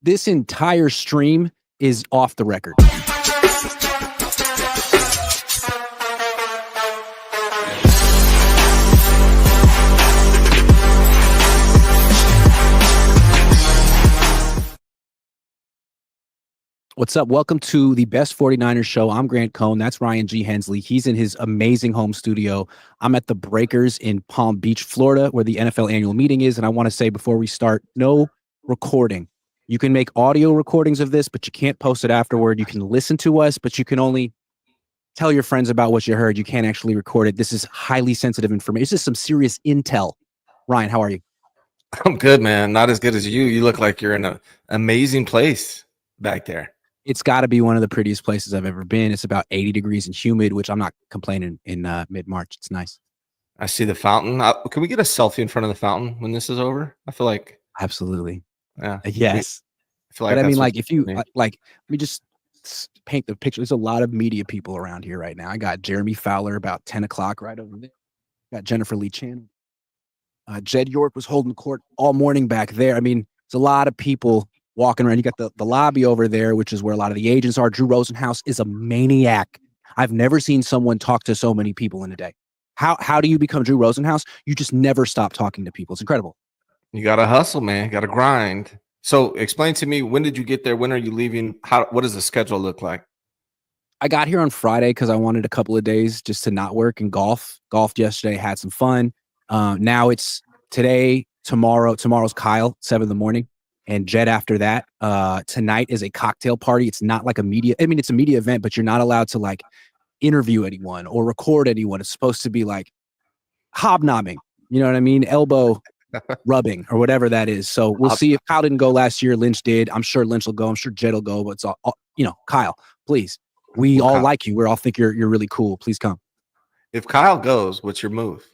This entire stream is off the record. What's up? Welcome to the Best 49ers show. I'm Grant Cohn. That's Ryan G. Hensley. He's in his amazing home studio. I'm at the Breakers in Palm Beach, Florida, where the NFL annual meeting is. And I want to say before we start, no recording. You can make audio recordings of this, but you can't post it afterward. You can listen to us, but you can only tell your friends about what you heard. You can't actually record it. This is highly sensitive information. This is some serious intel. Ryan, how are you? I'm good, man. Not as good as you. You look like you're in an amazing place back there. It's got to be one of the prettiest places I've ever been. It's about 80 degrees and humid, which I'm not complaining in mid-March. It's nice. I see the fountain. Can we get a selfie in front of the fountain when this is over? I feel like absolutely. Yeah. Yes. I feel like but I mean, like, if you like, let me just paint the picture. There's a lot of media people around here right now. I got Jeremy Fowler about 10 o'clock right over there. Got Jennifer Lee Chan. Jed York was holding court all morning back there. I mean, there's a lot of people walking around. You got the lobby over there, which is where a lot of the agents are. Drew Rosenhaus is a maniac. I've never seen someone talk to so many people in a day. How do you become Drew Rosenhaus? You just never stop talking to people. It's incredible. You got to hustle, man. Got to grind. So explain to me, when did you get there? When are you leaving? What does the schedule look like? I got here on Friday because I wanted a couple of days just to not work and golf. Golfed yesterday, had some fun. Now it's today, tomorrow. Tomorrow's Kyle, 7 in the morning. And Jed after that. Tonight is a cocktail party. It's not like a media. I mean, it's a media event, but you're not allowed to like interview anyone or record anyone. It's supposed to be like hobnobbing. You know what I mean? Elbow rubbing or whatever that is. So we'll see if Kyle didn't go last year. Lynch did. I'm sure Lynch will go. I'm sure Jed will go. But it's all Kyle, please. We all like you. We all think you're really cool. Please come. If Kyle goes, what's your move?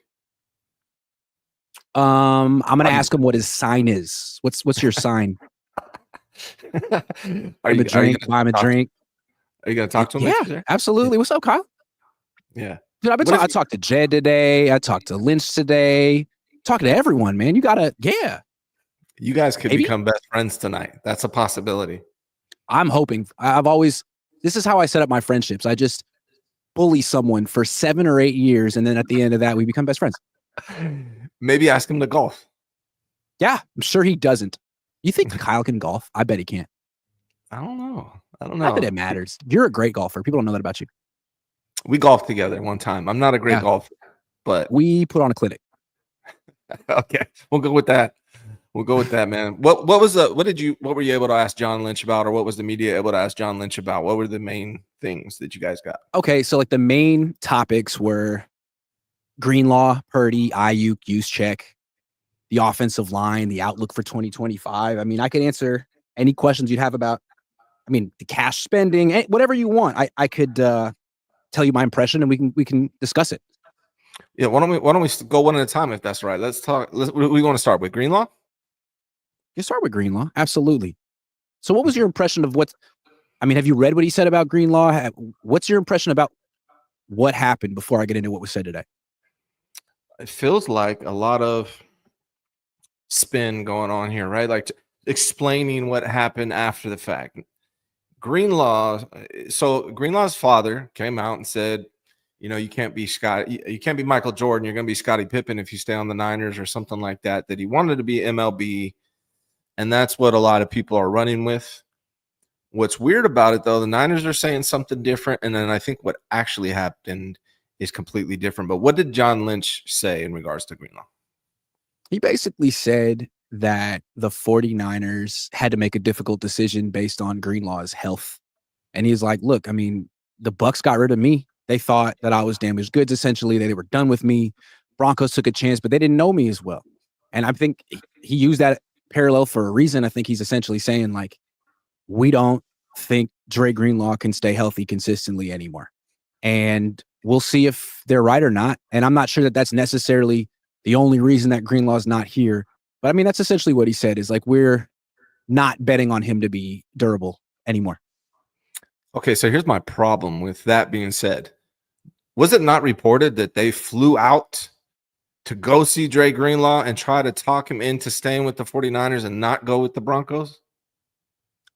I'm gonna ask him what his sign is. What's your sign? Buy him a drink. Are you gonna talk to him? Yeah, absolutely. What's up, Kyle? Yeah, dude, I talked to Jed today. I talked to Lynch today. Talking to everyone, man. You gotta, yeah. You guys could become best friends tonight. That's a possibility. I'm hoping. This is how I set up my friendships. I just bully someone for 7 or 8 years, and then at the end of that, we become best friends. Maybe ask him to golf. Yeah, I'm sure he doesn't. You think Kyle can golf? I bet he can't. I don't know. I bet it matters. You're a great golfer. People don't know that about you. We golfed together one time. I'm not a great golfer, but we put on a clinic. Okay, we'll go with that. Man. What were you able to ask John Lynch about, or what was the media able to ask John Lynch about? What were the main things that you guys got? Okay, so like the main topics were Greenlaw, Purdy, Aiyuk, Juszczyk, the offensive line, the outlook for 2025. I mean, I could answer any questions you'd have about, the cash spending, whatever you want. I could tell you my impression, and we can discuss it. Yeah, why don't we go one at a time if that's right? Let's talk. We want to start with Greenlaw. You start with Greenlaw, absolutely. So, what was your impression of have you read what he said about Greenlaw? What's your impression about what happened before I get into what was said today? It feels like a lot of spin going on here, right? Like explaining what happened after the fact. Greenlaw's father came out and said, you can't be you can't be Michael Jordan. You're going to be Scottie Pippen if you stay on the Niners or something like that. That he wanted to be MLB, and that's what a lot of people are running with. What's weird about it, though, the Niners are saying something different, and then I think what actually happened is completely different. But what did John Lynch say in regards to Greenlaw? He basically said that the 49ers had to make a difficult decision based on Greenlaw's health. And he's like, look, the Bucs got rid of me. They thought that I was damaged goods, essentially. They were done with me. Broncos took a chance, but they didn't know me as well. And I think he used that parallel for a reason. I think he's essentially saying, like, we don't think Dre Greenlaw can stay healthy consistently anymore. And we'll see if they're right or not. And I'm not sure that that's necessarily the only reason that Greenlaw's not here. But that's essentially what he said, is like, we're not betting on him to be durable anymore. Okay, so here's my problem with that being said. Was it not reported that they flew out to go see Dre Greenlaw and try to talk him into staying with the 49ers and not go with the Broncos?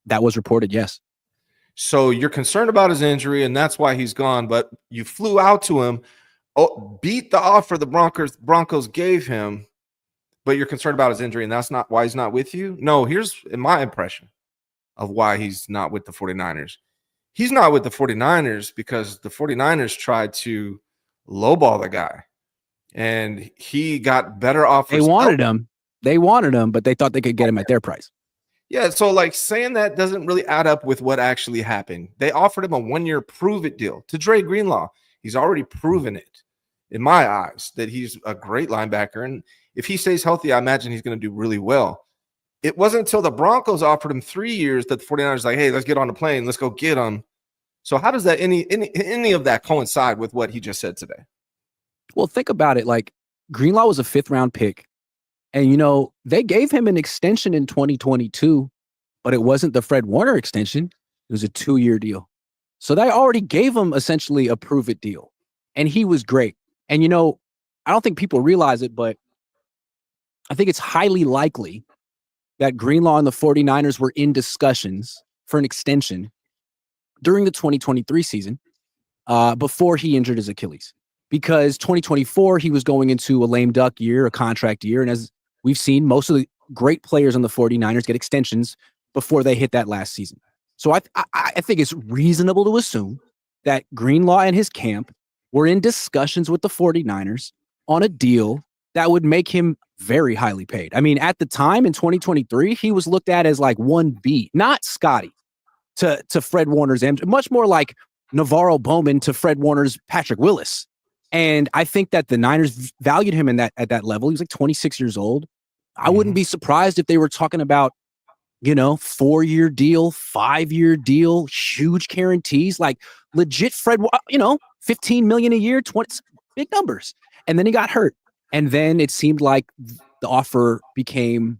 That was reported, yes. So you're concerned about his injury, and that's why he's gone. But you flew out to him, beat the offer the Broncos gave him, but you're concerned about his injury, and that's not why he's not with you? No, here's my impression of why he's not with the 49ers. He's not with the 49ers because the 49ers tried to lowball the guy, and he got better offers. They wanted him. They wanted him, but they thought they could get him at their price. Yeah, so like saying that doesn't really add up with what actually happened. They offered him a 1-year prove-it deal to Dre Greenlaw. He's already proven it, in my eyes, that he's a great linebacker. And if he stays healthy, I imagine he's going to do really well. It wasn't until the Broncos offered him 3 years that the 49ers like, hey, let's get on the plane. Let's go get him. So how does that any of that coincide with what he just said today? Well, think about it. Like, Greenlaw was a 5th-round pick. And, they gave him an extension in 2022, but it wasn't the Fred Warner extension. It was a 2-year deal. So they already gave him essentially a prove-it deal. And he was great. And, I don't think people realize it, but I think it's highly likely that Greenlaw and the 49ers were in discussions for an extension during the 2023 season before he injured his Achilles. Because 2024, he was going into a lame duck year, a contract year. And as we've seen, most of the great players on the 49ers get extensions before they hit that last season. So I think it's reasonable to assume that Greenlaw and his camp were in discussions with the 49ers on a deal that would make him very highly paid. I mean, at the time in 2023, he was looked at as like 1B, not Scotty to Fred Warner's M, much more like Navarro Bowman to Fred Warner's Patrick Willis. And I think that the Niners valued him at that level. He was like 26 years old. I wouldn't be surprised if they were talking about, 4-year deal, 5-year deal, huge guarantees, like legit Fred, $15 million a year, 20 big numbers. And then he got hurt. And then it seemed like the offer became,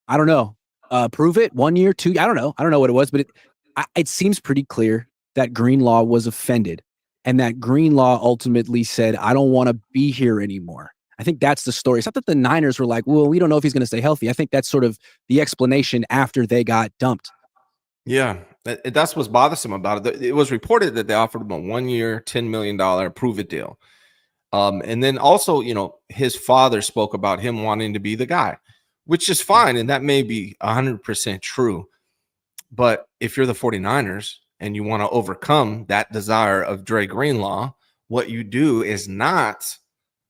I don't know, prove it 1 year, 2. I don't know what it was, but it seems pretty clear that Greenlaw was offended and that Greenlaw ultimately said, I don't want to be here anymore. I think that's the story. It's not that the Niners were like, well, we don't know if he's going to stay healthy. I think that's sort of the explanation after they got dumped. Yeah, that's what's bothersome about it. It was reported that they offered him a 1-year, $10 million prove-it deal. And then also, his father spoke about him wanting to be the guy, which is fine. And that may be 100% true. But if you're the 49ers and you want to overcome that desire of Dre Greenlaw, what you do is not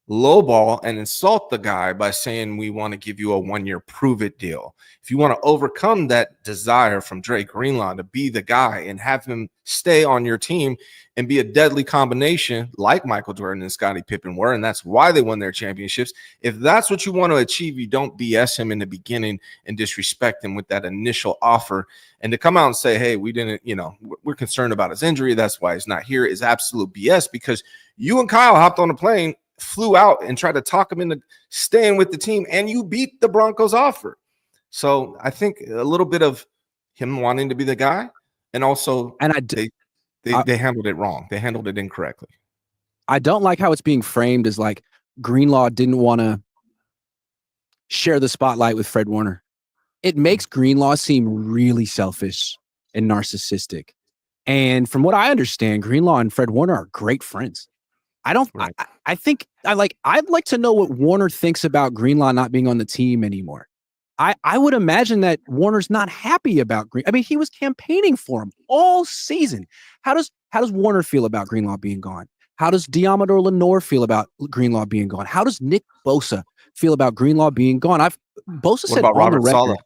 lowball and insult the guy by saying we want to give you a 1-year prove-it deal. If you want to overcome that desire from Dre Greenlaw to be the guy and have him stay on your team and be a deadly combination like Michael Jordan and Scottie Pippen were, and that's why they won their championships. If that's what you want to achieve, you don't BS him in the beginning and disrespect him with that initial offer. And to come out and say, hey, we didn't, we're concerned about his injury, that's why he's not here, is absolute BS, because you and Kyle hopped on the plane, flew out and tried to talk him into staying with the team, and you beat the Broncos offer. So I think a little bit of him wanting to be the guy, and also they handled it wrong. They handled it incorrectly. I don't like how it's being framed as like Greenlaw didn't want to share the spotlight with Fred Warner. It makes Greenlaw seem really selfish and narcissistic. And from what I understand, Greenlaw and Fred Warner are great friends. Right. I'd like to know what Warner thinks about Greenlaw not being on the team anymore. I would imagine that Warner's not happy about Green. I mean, he was campaigning for him all season. How does Warner feel about Greenlaw being gone? How does Diamador Lenore feel about Greenlaw being gone? How does Nick Bosa feel about Greenlaw being gone? Bosa said on the record.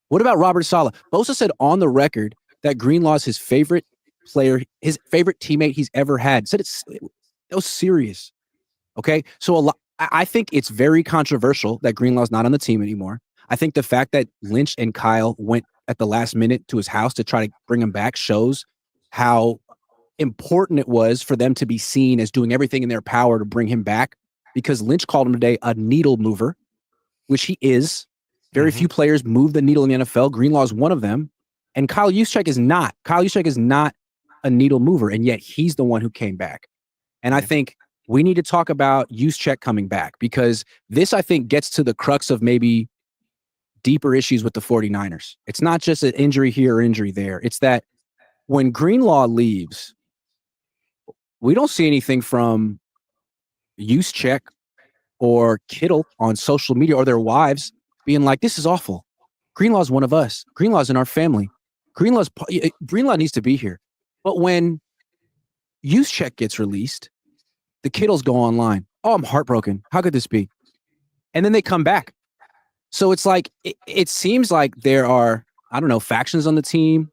What about Robert Saleh? Bosa said on the record that Greenlaw's his favorite player, his favorite teammate he's ever had. Said it was serious. Okay, so I think it's very controversial that Greenlaw's not on the team anymore. I think the fact that Lynch and Kyle went at the last minute to his house to try to bring him back shows how important it was for them to be seen as doing everything in their power to bring him back, because Lynch called him today a needle mover, which he is. Very few players move the needle in the NFL. Greenlaw is one of them. And Kyle Juszczyk is not. Kyle Juszczyk is not a needle mover, and yet he's the one who came back. And I think we need to talk about Juszczyk coming back, because this, I think, gets to the crux of maybe deeper issues with the 49ers. It's not just an injury here or injury there. It's that when Greenlaw leaves, we don't see anything from Juszczyk or Kittle on social media or their wives being like, this is awful. Greenlaw's one of us. Greenlaw's in our family. Greenlaw needs to be here. But when Juszczyk gets released, the Kittles go online. Oh, I'm heartbroken. How could this be? And then they come back. So it's like, it seems like there are, I don't know, factions on the team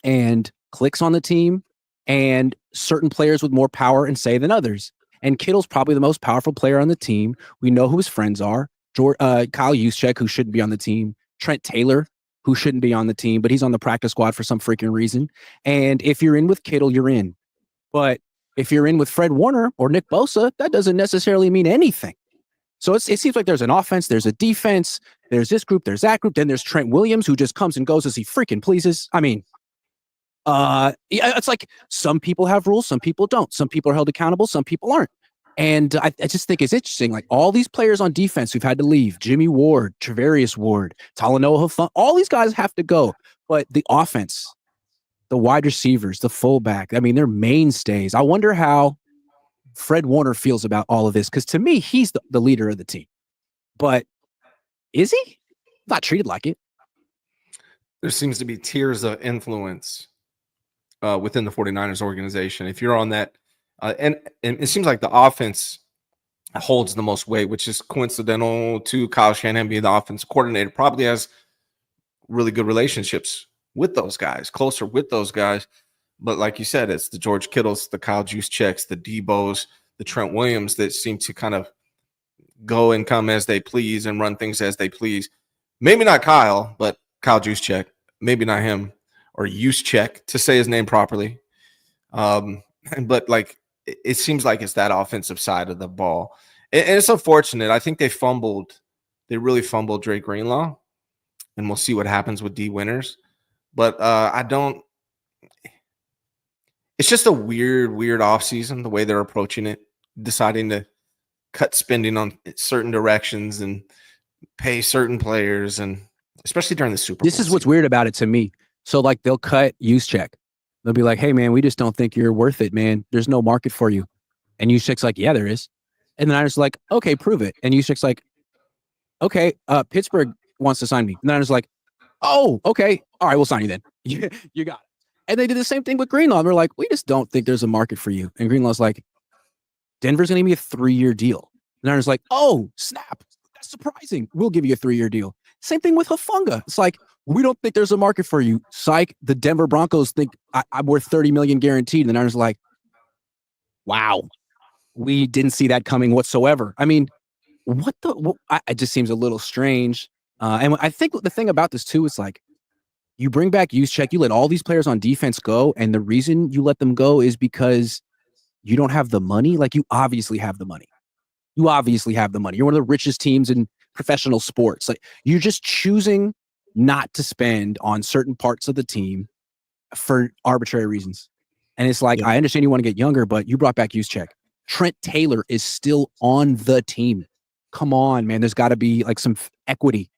and cliques on the team and certain players with more power and say than others. And Kittle's probably the most powerful player on the team. We know who his friends are. Kyle Juszczyk, who shouldn't be on the team. Trent Taylor, who shouldn't be on the team, but he's on the practice squad for some freaking reason. And if you're in with Kittle, you're in. But if you're in with Fred Warner or Nick Bosa, that doesn't necessarily mean anything. So it seems like there's an offense, there's a defense, there's this group, there's that group. Then there's Trent Williams, who just comes and goes as he freaking pleases. I mean, it's like some people have rules, some people don't. Some people are held accountable, some people aren't. And I just think it's interesting. Like all these players on defense who've had to leave, Jimmy Ward, Travarius Ward, Talanoa Hufanga, all these guys have to go. But the offense, the wide receivers, the fullback, I mean, they're mainstays. I wonder how Fred Warner feels about all of this. Because to me, he's the leader of the team. But is he? Not treated like it. There seems to be tiers of influence within the 49ers organization. If you're on that, and it seems like the offense holds the most weight, which is coincidental to Kyle Shanahan being the offense coordinator, probably has really good relationships with those guys, closer with those guys. But like you said, it's the George Kittles, the Kyle Juszczyks, the Debos, the Trent Williams that seem to kind of go and come as they please and run things as they please. Maybe not Kyle, but Kyle Juszczyk. Maybe not him, or Juszczyk, to say his name properly. But like, it seems like it's that offensive side of the ball. And it's unfortunate. I think they really fumbled Dre Greenlaw, and we'll see what happens with D Winters. But it's just a weird offseason, the way they're approaching it, deciding to cut spending on certain directions and pay certain players, and especially during the Super Bowl. This is what's weird about it to me. So like they'll cut Juszczyk. They'll be like, hey, man, we just don't think you're worth it, man. There's no market for you. And Juszczyk's like, yeah, there is. And then I was like, okay, prove it. And Juszczyk's like, okay, Pittsburgh wants to sign me. And then I was like, oh, okay. All right, we'll sign you then. You got it. And they did the same thing with Greenlaw. They're like, we just don't think there's a market for you. And Greenlaw's like, Denver's going to give me a 3-year deal. And I was like, oh, snap. That's surprising. We'll give you a 3-year deal. Same thing with Hufanga. It's like, we don't think there's a market for you. Psych. The Denver Broncos think I'm worth $30 million guaranteed. And I was like, wow, we didn't see that coming whatsoever. I mean, it just seems a little strange. And I think the thing about this too is like, you bring back Juszczyk, you let all these players on defense go. And the reason you let them go is because you don't have the money. Like, you obviously have the money. You obviously have the money. You're one of the richest teams in professional sports. Like, you're just choosing not to spend on certain parts of the team for arbitrary reasons. And it's like, I understand you want to get younger, but you brought back Juszczyk. Trent Taylor is still on the team. Come on, man. There's got to be like some equity.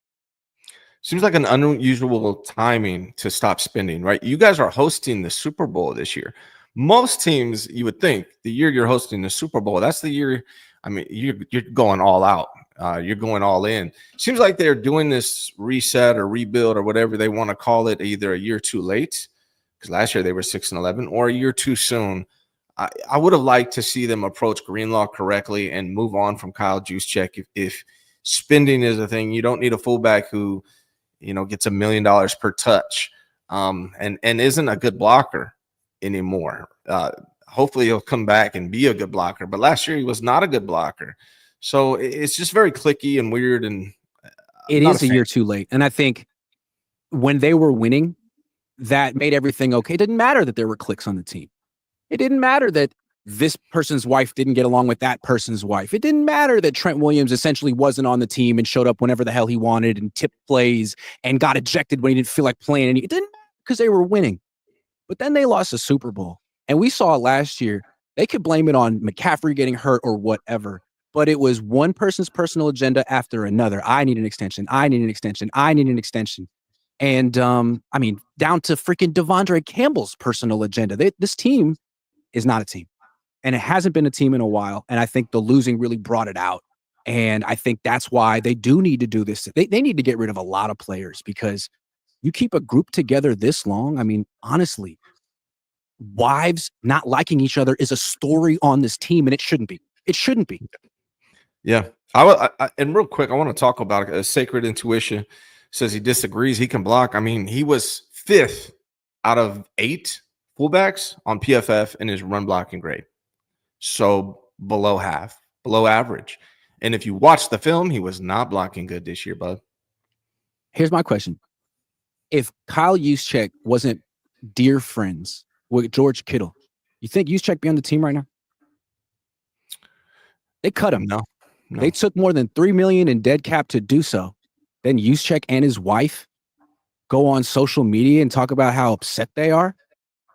Seems like an unusual timing to stop spending, right? You guys are hosting the Super Bowl this year. Most teams, you would think, the year you're hosting the Super Bowl, that's the year. I mean, you're going all out. You're going all in. Seems like they're doing this reset or rebuild or whatever they want to call it, either a year too late, because last year they were 6-11, or a year too soon. I would have liked to see them approach Greenlaw correctly and move on from Kyle Juszczyk. If spending is a thing, you don't need a fullback who, gets $1 million per touch and isn't a good blocker anymore. Hopefully he'll come back and be a good blocker. But last year he was not a good blocker. So it's just very clicky and weird. And it is a year too late. And I think when they were winning, that made everything okay. It didn't matter that there were cliques on the team. It didn't matter that this person's wife didn't get along with that person's wife. It didn't matter that Trent Williams essentially wasn't on the team and showed up whenever the hell he wanted and tipped plays and got ejected when he didn't feel like playing. And it didn't matter because they were winning. But then they lost the Super Bowl. And we saw last year, they could blame it on McCaffrey getting hurt or whatever. but it was one person's personal agenda after another. I need an extension. I need an extension. I need an extension. And I mean, down to freaking Devondre Campbell's personal agenda. This team is not a team, and it hasn't been a team in a while. And I think the losing really brought it out. And I think that's why they do need to do this. They need to get rid of a lot of players, because you keep a group together this long. I mean, honestly, wives not liking each other is a story on this team, and it shouldn't be. It shouldn't be. Yeah. And real quick, I want to talk about a Sacred Intuition says he disagrees. He can block. I mean, he was 5th out of 8 fullbacks on PFF in his run blocking grade. So below half, below average. And if you watch the film, he was not blocking good this year, bud. Here's my question. If Kyle Juszczyk wasn't dear friends with George Kittle, you think Juszczyk be on the team right now? They cut him. No. They took more than $3 million in dead cap to do so. Then Juszczyk and his wife go on social media and talk about how upset they are.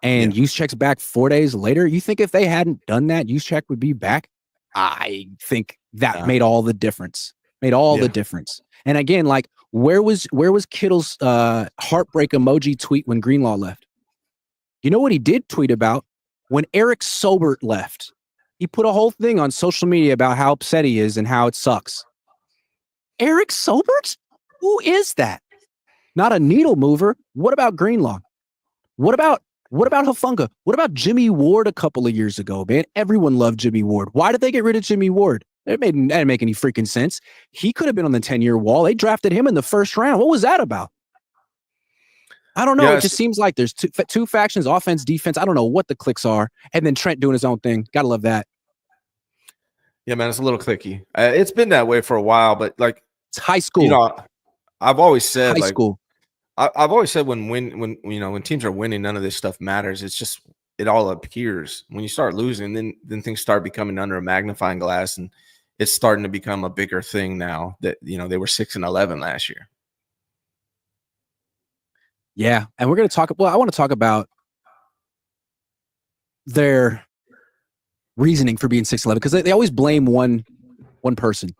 And Juszczyk's back 4 days later. You think if they hadn't done that, Juszczyk would be back? I think that made all the difference. Made all the difference. And again, like, where was Kittle's heartbreak emoji tweet when Greenlaw left? You know what he did tweet about? When Eric Sobert left, he put a whole thing on social media about how upset he is and how it sucks. Eric Sobert? Who is that? Not a needle mover. What about Greenlaw? What about Hufanga? What about Jimmy Ward a couple of years ago, man? Everyone loved Jimmy Ward. Why did they get rid of Jimmy Ward? That didn't make any freaking sense. He could have been on the 10-year wall. They drafted him in the first round. What was that about? I don't know. Yes. It just seems like there's two factions, offense, defense. I don't know what the clicks are. And then Trent doing his own thing. Gotta love that. Yeah, man, it's a little clicky. It's been that way for a while, but like, it's high school. You know, I've always said high school. I've always said when teams are winning, none of this stuff matters. It's just, it all appears. When you start losing, then things start becoming under a magnifying glass, and it's starting to become a bigger thing now that, they were 6-11 last year. Yeah. And we're going to talk, I want to talk about their reasoning for being 6-11, because they always blame one person.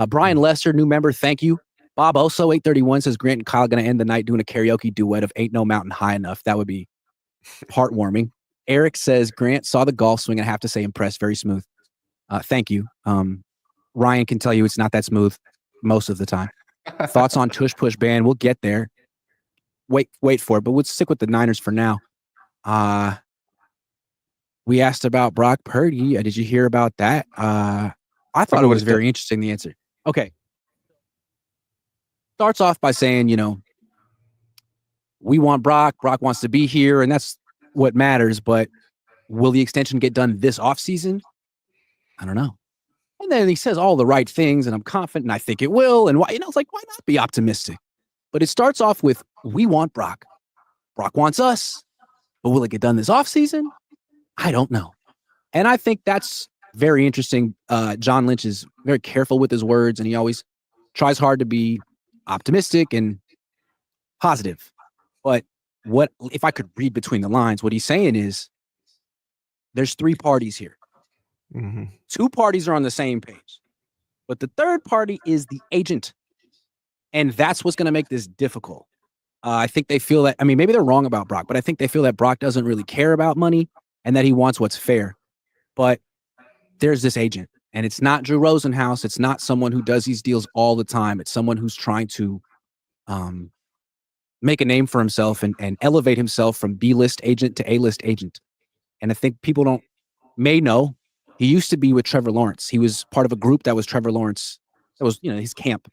Brian Lester, new member, thank you. Bob Oso, 831, says Grant and Kyle going to end the night doing a karaoke duet of Ain't No Mountain High Enough. That would be heartwarming. Eric says Grant saw the golf swing and I have to say impressed. Very smooth. Thank you. Ryan can tell you it's not that smooth most of the time. Thoughts on Tush Push Band? We'll get there. Wait for it, but we'll stick with the Niners for now. We asked about Brock Purdy. Did you hear about that? I thought it was very interesting, the answer. Okay. Starts off by saying, we want Brock. Brock wants to be here, and that's what matters. But will the extension get done this offseason? I don't know. And then he says all the right things, and I'm confident, and I think it will. And why? It's like, why not be optimistic? But it starts off with, we want Brock. Brock wants us. But will it get done this offseason? I don't know. And I think that's very interesting. John Lynch is very careful with his words, and he always tries hard to be optimistic and positive. But what if I could read between the lines, what he's saying is there's 3 parties here. Mm-hmm. 2 parties are on the same page. But the third party is the agent. And that's what's going to make this difficult. I think they feel that, maybe they're wrong about Brock, but I think they feel that Brock doesn't really care about money and that he wants what's fair. But there's this agent. And it's not Drew Rosenhaus. It's not someone who does these deals all the time. It's someone who's trying to make a name for himself and elevate himself from B-list agent to A-list agent. And I think people may know he used to be with Trevor Lawrence. He was part of a group that was Trevor Lawrence. That was, his camp.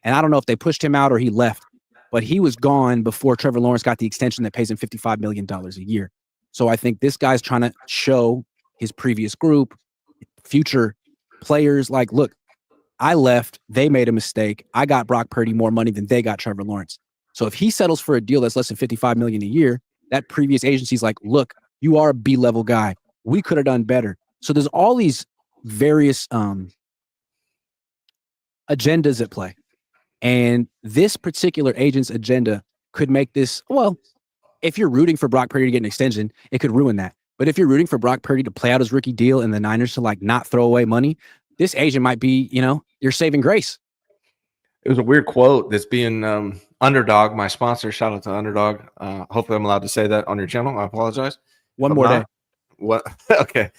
And I don't know if they pushed him out or he left, but he was gone before Trevor Lawrence got the extension that pays him $55 million a year. So I think this guy's trying to show his previous group, future players, like, look, I left. They made a mistake. I got Brock Purdy more money than they got Trevor Lawrence. So if he settles for a deal that's less than $55 million a year, that previous agency's like, look, you are a B-level guy. We could have done better. So there's all these various agendas at play. And this particular agent's agenda could make this, if you're rooting for Brock Purdy to get an extension, it could ruin that. But if you're rooting for Brock Purdy to play out his rookie deal and the Niners to not throw away money, this agent might be, your saving grace. It was a weird quote that's being Underdog, my sponsor. Shout out to Underdog. Hopefully, I'm allowed to say that on your channel. I apologize. One more day. What? Okay.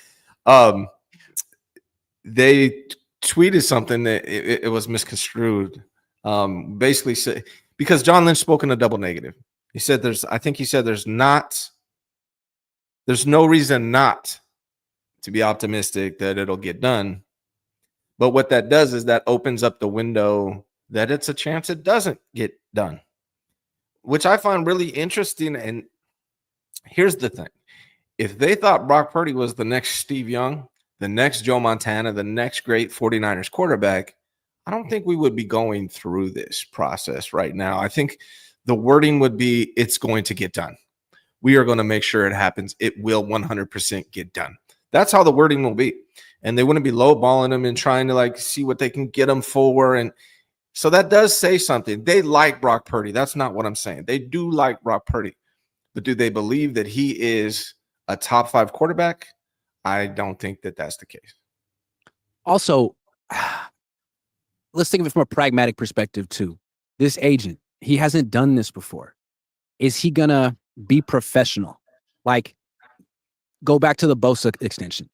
They tweeted something that it was misconstrued. Basically, say, because John Lynch spoke in a double negative. He said there's no reason not to be optimistic that it'll get done. But what that does is that opens up the window that it's a chance it doesn't get done, which I find really interesting. And here's the thing. If they thought Brock Purdy was the next Steve Young, the next Joe Montana, the next great 49ers quarterback, I don't think we would be going through this process right now. I think the wording would be, it's going to get done. We are going to make sure it happens. It will 100% get done. That's how the wording will be. And they wouldn't be lowballing them and trying to see what they can get them for. And so that does say something. They like Brock Purdy. That's not what I'm saying. They do like Brock Purdy. But do they believe that he is a top 5 quarterback? I don't think that that's the case. Also, let's think of it from a pragmatic perspective too. This agent, he hasn't done this before. Is he going to be professional? Go back to the Bosa extension.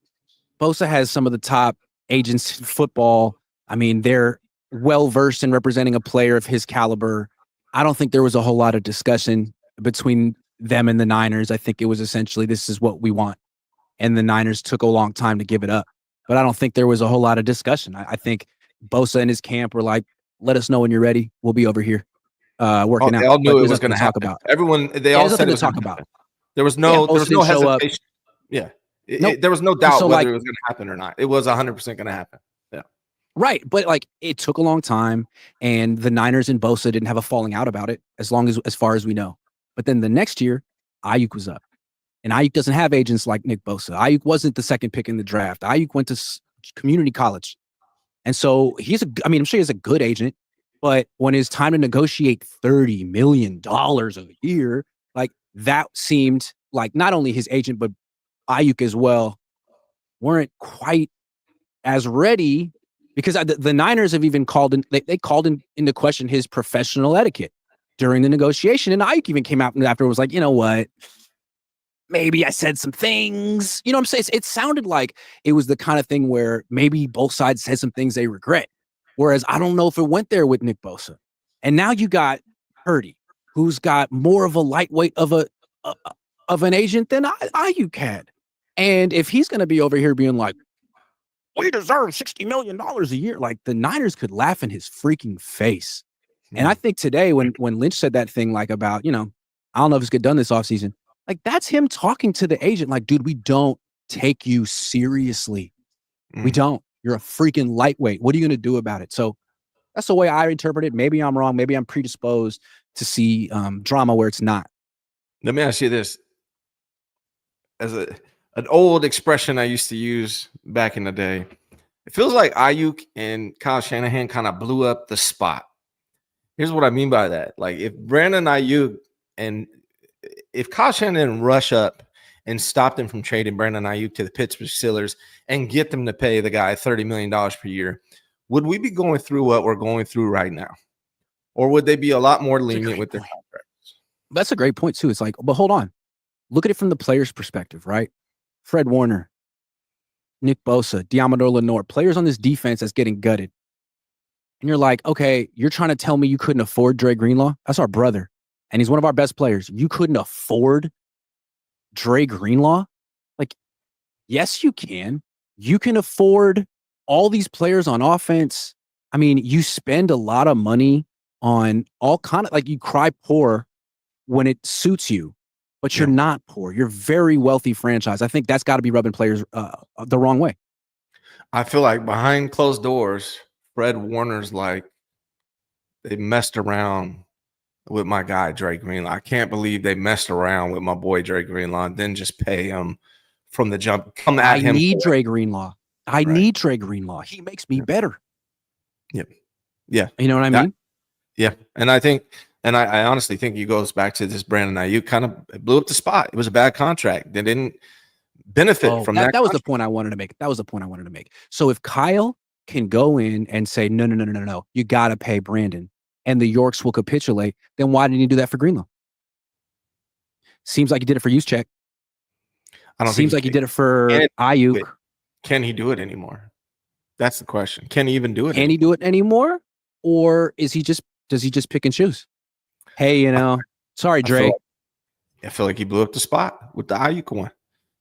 Bosa has some of the top agents in football. I mean, they're well-versed in representing a player of his caliber. I don't think there was a whole lot of discussion between them and the Niners. I think it was essentially, this is what we want. And the Niners took a long time to give it up. But I don't think there was a whole lot of discussion. I think Bosa and his camp were like, let us know when you're ready. We'll be over here working out. They all knew it was going to happen. About. Everyone, they all said it was going to talk about. There was no hesitation. Yeah. There was no doubt whether it was going to happen or not. It was 100% going to happen. Yeah. Right. But it took a long time, and the Niners and Bosa didn't have a falling out about it as far as we know. But then the next year, Aiyuk was up. And Aiyuk doesn't have agents like Nick Bosa. Aiyuk wasn't the second pick in the draft. Aiyuk went to community college. And so I'm sure he's a good agent, but when it's time to negotiate $30 million a year, that seemed like not only his agent, but Aiyuk as well weren't quite as ready, because the Niners have even called into question his professional etiquette during the negotiation. And Aiyuk even came out after, was like, you know what? Maybe I said some things, you know what I'm saying? It sounded like it was the kind of thing where maybe both sides said some things they regret. Whereas I don't know if it went there with Nick Bosa. And now you got Purdy, who's got more of a lightweight of an agent than Aiyuk had. And if he's going to be over here being like, we deserve $60 million a year, the Niners could laugh in his freaking face. And I think today when Lynch said that thing about, I don't know if it's get done this offseason, that's him talking to the agent dude, we don't take you seriously. We don't. You're a freaking lightweight. What are you going to do about it? So that's the way I interpret it. Maybe I'm wrong. Maybe I'm predisposed to see drama where it's not. Let me ask you this. As an old expression I used to use back in the day, it feels like Aiyuk and Kyle Shanahan kind of blew up the spot. Here's what I mean by that. If Brandon Aiyuk if Kyle Shanahan didn't rush up and stop them from trading Brandon Aiyuk to the Pittsburgh Steelers and get them to pay the guy $30 million per year, would we be going through what we're going through right now? Or would they be a lot more lenient with their contracts? That's a great point, too. It's but hold on. Look at it from the player's perspective, right? Fred Warner, Nick Bosa, Diamador Lenore, players on this defense that's getting gutted. And you're like, okay, you're trying to tell me you couldn't afford Dre Greenlaw? That's our brother. And he's one of our best players. You couldn't afford Dre Greenlaw? Yes, you can. You can afford all these players on offense. I mean, you spend a lot of money on all kind of, you cry poor when it suits you, but you're not poor. You're a very wealthy franchise. I think that's got to be rubbing players the wrong way. I feel like behind closed doors, Fred Warner's they messed around with my guy, Dre Greenlaw. I can't believe they messed around with my boy, Dre Greenlaw, and then just pay him from the jump. I need Dre Greenlaw. I need Dre Greenlaw. He makes me better. Yep. Yeah. You know what I mean? Yeah. And I think, and I honestly think it goes back to this Brandon Aiyuk kind of blew up the spot. It was a bad contract. They didn't benefit from that. That was the point I wanted to make. So if Kyle can go in and say, no, no, no, no, no, no, you got to pay Brandon, and the Yorks will capitulate, then why didn't he do that for Greenlaw? Seems like he did it for Juszczyk. I don't think Seems like he did it for can Aiyuk. Can he do it anymore? That's the question. Can he even do it? Can he do it anymore? Or does he just pick and choose? Hey, sorry, Dre. I feel like he blew up the spot with the Aiyuk one.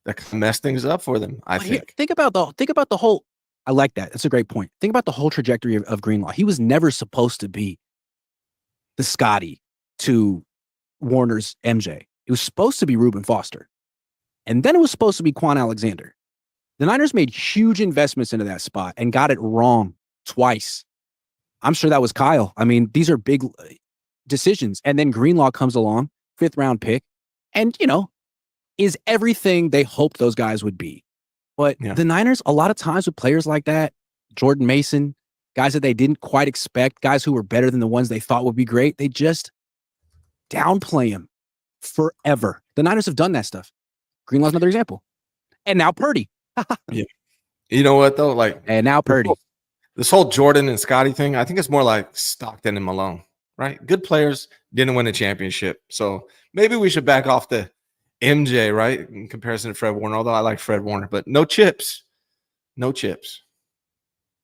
That kind of messed things up for them, I think. Think about the whole. I like that. That's a great point. Think about the whole trajectory of Greenlaw. He was never supposed to be the Scotty to Warner's MJ. It was supposed to be Reuben Foster. And then it was supposed to be Quan Alexander. The Niners made huge investments into that spot and got it wrong twice. I'm sure that was Kyle. I mean, these are big decisions. And then Greenlaw comes along, 5th round pick, and, is everything they hoped those guys would be. But the Niners, a lot of times with players like that, Jordan Mason, guys that they didn't quite expect, guys who were better than the ones they thought would be great, they just downplay them forever. The Niners have done that stuff. Greenlaw's another example. And now Purdy. Yeah. You know what, though? And now Purdy. This whole Jordan and Scotty thing, I think it's more like Stockton and Malone, right? Good players didn't win a championship. So maybe we should back off the MJ, right? In comparison to Fred Warner, although I like Fred Warner, but no chips. No chips.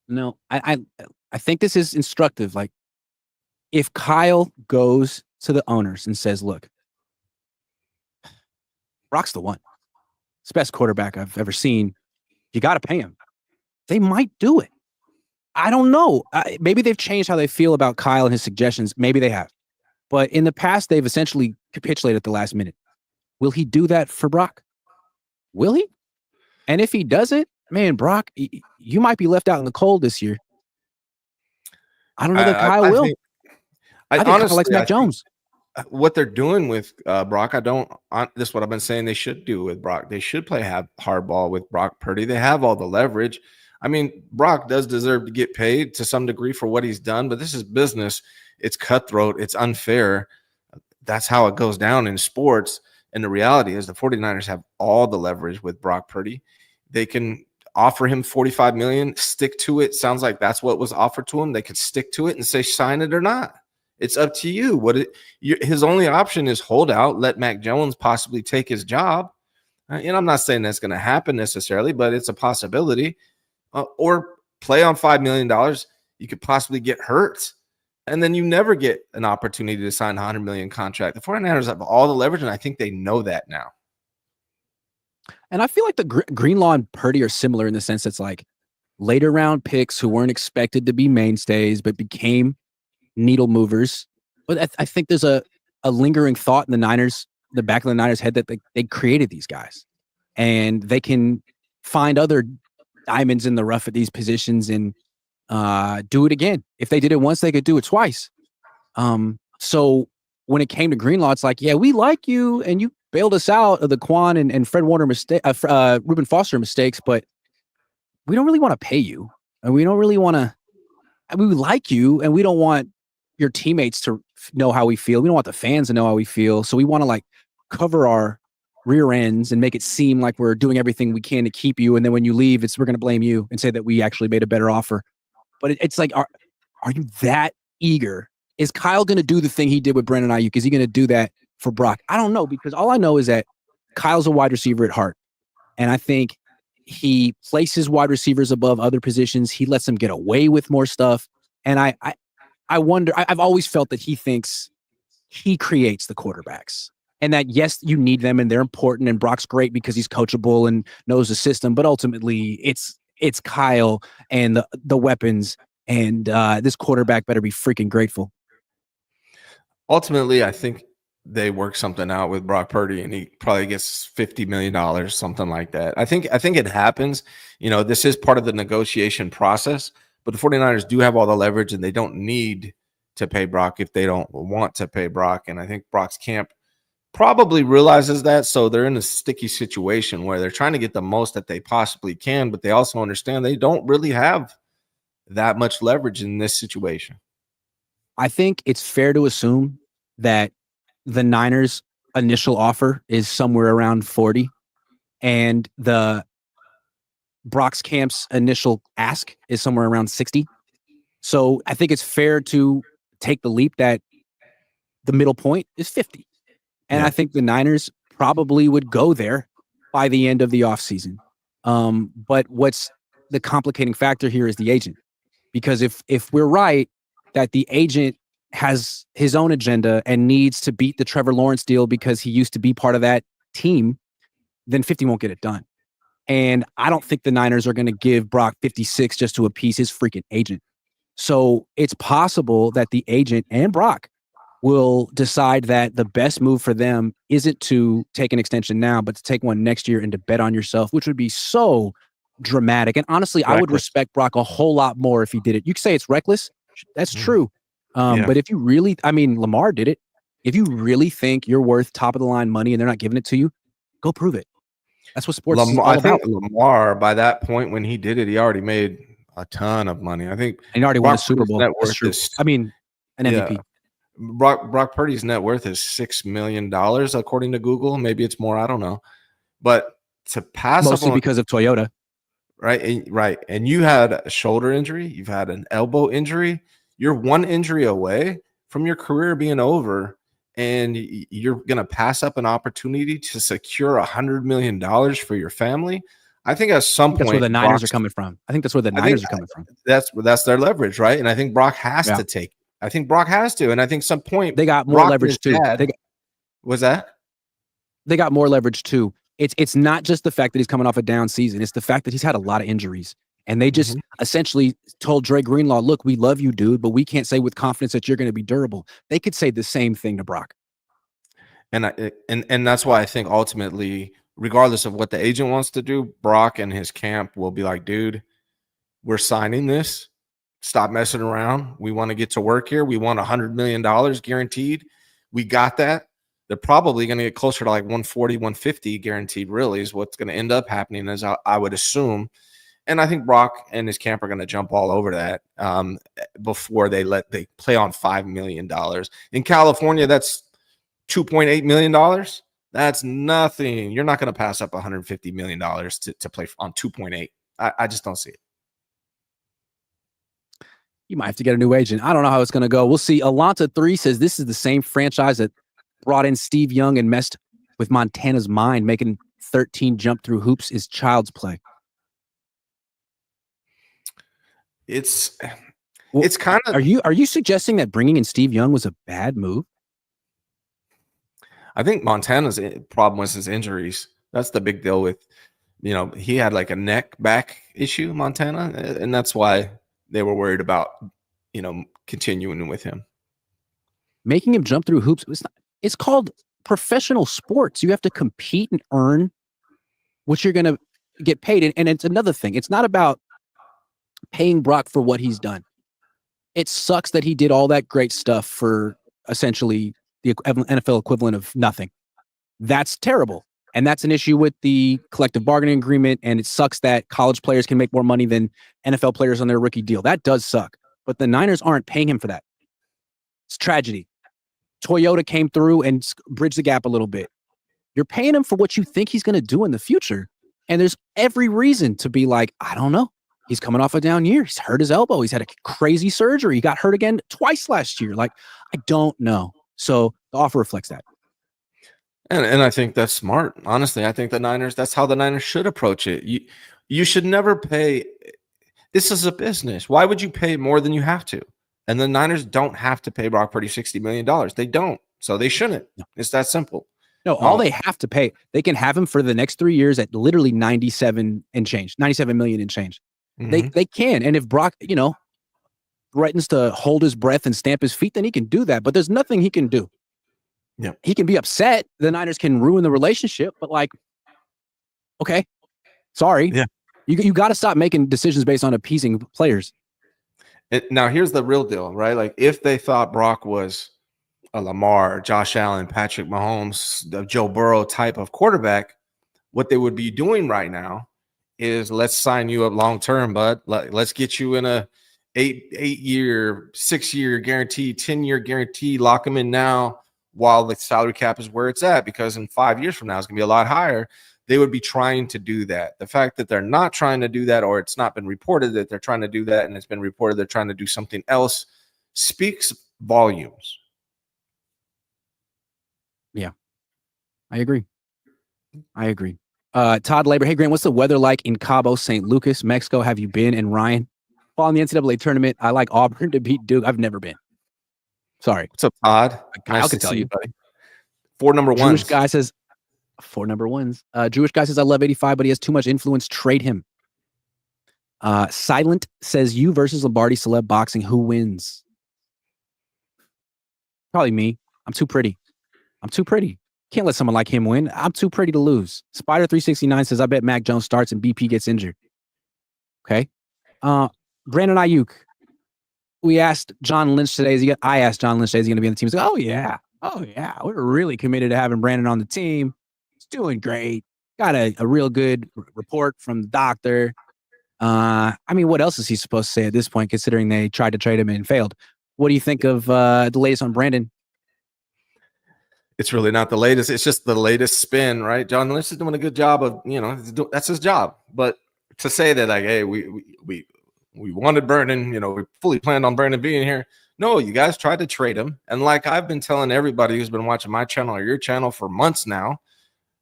No, I think this is instructive. Like, if Kyle goes to the owners and says, look, Brock's the one. It's the best quarterback I've ever seen. You got to pay him. They might do it. I don't know. Maybe they've changed how they feel about Kyle and his suggestions. Maybe they have. But in the past, they've essentially capitulated at the last minute. Will he do that for Brock? Will he? And if he doesn't, man, Brock, you might be left out in the cold this year. I don't know that Kyle will. I think honestly, Kyle likes Mac Jones. What they're doing with Brock, this is what I've been saying they should do with Brock. They should play hardball with Brock Purdy. They have all the leverage. I mean, Brock does deserve to get paid to some degree for what he's done, but this is business. It's cutthroat. It's unfair. That's how it goes down in sports. And the reality is the 49ers have all the leverage with Brock Purdy. They can offer him $45 million, stick to it. Sounds like that's what was offered to him. They could stick to it and say, sign it or not. It's up to you. His only option is hold out, let Mac Jones possibly take his job. And I'm not saying that's going to happen necessarily, but it's a possibility. Or play on $5 million. You could possibly get hurt. And then you never get an opportunity to sign a $100 million contract. The 49ers have all the leverage, and I think they know that now. And I feel like the Greenlaw and Purdy are similar in the sense that's like later round picks who weren't expected to be mainstays, but became needle movers. But I think there's a lingering thought in the back of the Niners' head that they created these guys. And they can find other diamonds in the rough at these positions and do it again. If they did it once, they could do it twice. So when it came to Greenlaw, it's like, yeah, we like you, and you bailed us out of the Quan and Fred Warner Reuben Foster mistakes, but we don't really want to pay you, and we don't really want to. We like you, and we don't want your teammates to know how we feel. We don't want the fans to know how we feel. So we want to like cover our rear ends and make it seem like we're doing everything we can to keep you. And then when you leave, we're going to blame you and say that we actually made a better offer. But it's like, are you that eager? Is Kyle going to do the thing he did with Brandon Aiyuk? Is he going to do that for Brock? I don't know, because all I know is that Kyle's a wide receiver at heart. And I think he places wide receivers above other positions. He lets them get away with more stuff. And I wonder, I've always felt that he thinks he creates the quarterbacks. And that, yes, you need them and they're important. And Brock's great because he's coachable and knows the system. But ultimately, it's Kyle and the weapons. And this quarterback better be freaking grateful. Ultimately, I think they work something out with Brock Purdy, and he probably gets $50 million, something like that. I think it happens. This is part of the negotiation process, but the 49ers do have all the leverage, and they don't need to pay Brock if they don't want to pay Brock. And I think Brock's camp probably realizes that, so they're in a sticky situation where they're trying to get the most that they possibly can, but they also understand they don't really have that much leverage in this situation. I think it's fair to assume that the Niners' initial offer is somewhere around 40, and the Brock's camp's initial ask is somewhere around 60. So I think it's fair to take the leap that the middle point is 50. And I think the Niners probably would go there by the end of the offseason. But what's the complicating factor here is the agent. Because if we're right that the agent has his own agenda and needs to beat the Trevor Lawrence deal because he used to be part of that team, then 50 won't get it done. And I don't think the Niners are going to give Brock 56 just to appease his freaking agent. So it's possible that the agent and Brock will decide that the best move for them isn't to take an extension now, but to take one next year and to bet on yourself, which would be so dramatic. And honestly, I would respect Brock a whole lot more if he did it. You could say it's reckless. That's true. But if you really, I mean, Lamar did it. If you really think you're worth top of the line money and they're not giving it to you, go prove it. That's what sports is all about. I think Lamar, by that point when he did it, he already made a ton of money. I think he already won a Super Bowl. That's true. I mean, an MVP. Brock Purdy's net worth is $6 million, according to Google. Maybe it's more. I don't know. But to pass mostly because of Toyota. Right. Right. And you had a shoulder injury. You've had an elbow injury. You're one injury away from your career being over. And you're going to pass up an opportunity to secure $100 million for your family. I think at some point that's where the Niners are coming from. I think that's where the Niners are coming from. That's their leverage, right? And I think Brock has to take. I think Brock has to, and I think some point they got more leverage too. Was that? They got more leverage too. It's not just the fact that he's coming off a down season. It's the fact that he's had a lot of injuries. And they just essentially told Dre Greenlaw, look, we love you, dude, but we can't say with confidence that you're going to be durable. They could say the same thing to Brock. And that's why I think ultimately, regardless of what the agent wants to do, Brock and his camp will be like, dude, we're signing this. Stop messing around. We want to get to work here. We want $100 million guaranteed. We got that. They're probably going to get closer to like 140, 150 guaranteed, really, is what's going to end up happening, as I would assume. And I think Brock and his camp are going to jump all over that before they play on $5 million. In California, that's $2.8 million. That's nothing. You're not going to pass up $150 million to play on 2.8. I just don't see it. You might have to get a new agent. I don't know how it's going to go. We'll see. Alanta3 says this is the same franchise that brought in Steve Young and messed with Montana's mind, making 13 jump through hoops is child's play. It's kind of. Are you suggesting that bringing in Steve Young was a bad move? I think Montana's problem was his injuries. That's the big deal with, he had like a neck back issue, Montana, and that's why they were worried about, continuing with him. Making him jump through hoops. It's called professional sports. You have to compete and earn what you're going to get paid. And it's another thing. It's not about paying Brock for what he's done. It sucks that he did all that great stuff for essentially the NFL equivalent of nothing. That's terrible. And that's an issue with the collective bargaining agreement. And it sucks that college players can make more money than NFL players on their rookie deal. That does suck. But the Niners aren't paying him for that. It's tragedy. Toyota came through and bridged the gap a little bit. You're paying him for what you think he's going to do in the future. And there's every reason to be like, I don't know. He's coming off a down year. He's hurt his elbow. He's had a crazy surgery. He got hurt again twice last year. Like, I don't know. So the offer reflects that. And I think that's smart. Honestly, I think that's how the Niners should approach it. You should never pay. This is a business. Why would you pay more than you have to? And the Niners don't have to pay Brock Purdy $60 million. They don't. So they shouldn't. No. It's that simple. No, all they have to pay, they can have him for the next 3 years at literally 97 million and change. They can. And if Brock, threatens to hold his breath and stamp his feet, then he can do that. But there's nothing he can do. Yeah. He can be upset. The Niners can ruin the relationship, but okay, sorry. Yeah. You got to stop making decisions based on appeasing players. Now, here's the real deal, right? Like, if they thought Brock was a Lamar, Josh Allen, Patrick Mahomes, the Joe Burrow type of quarterback, what they would be doing right now is let's sign you up long-term, bud. Let's get you in a 8-year, 6-year guarantee, 10-year guarantee, lock him in now. while the salary cap is where it's at, because in 5 years from now, it's going to be a lot higher. They would be trying to do that. The fact that they're not trying to do that, or it's not been reported that they're trying to do that, and it's been reported they're trying to do something else, speaks volumes. Yeah, I agree. Todd Labor, hey Grant, what's the weather like in Cabo, St. Lucas, Mexico? Have you been? And Ryan, following the NCAA tournament, I like Auburn to beat Duke. I've never been. Sorry. What's up, Todd? Kyle can tell you, buddy. 4 number ones. Jewish guy says 4 number ones. Jewish guy says I love 85, but he has too much influence. Trade him. Silent says you versus Lombardi celeb boxing. Who wins? Probably me. I'm too pretty. Can't let someone like him win. I'm too pretty to lose. Spider 369 says I bet Mac Jones starts and BP gets injured. Okay. Brandon Aiyuk. We asked John Lynch today. I asked John Lynch today, is he going to be on the team? He's like, oh yeah. We're really committed to having Brandon on the team. He's doing great. Got a real good report from the doctor. I mean, what else is he supposed to say at this point, considering they tried to trade him and failed? What do you think of the latest on Brandon? It's really not the latest. It's just the latest spin, right? John Lynch is doing a good job of, that's his job. But to say that, like, hey, we wanted Brandon, we fully planned on Brandon being here. No, you guys tried to trade him. And like I've been telling everybody who's been watching my channel or your channel for months now,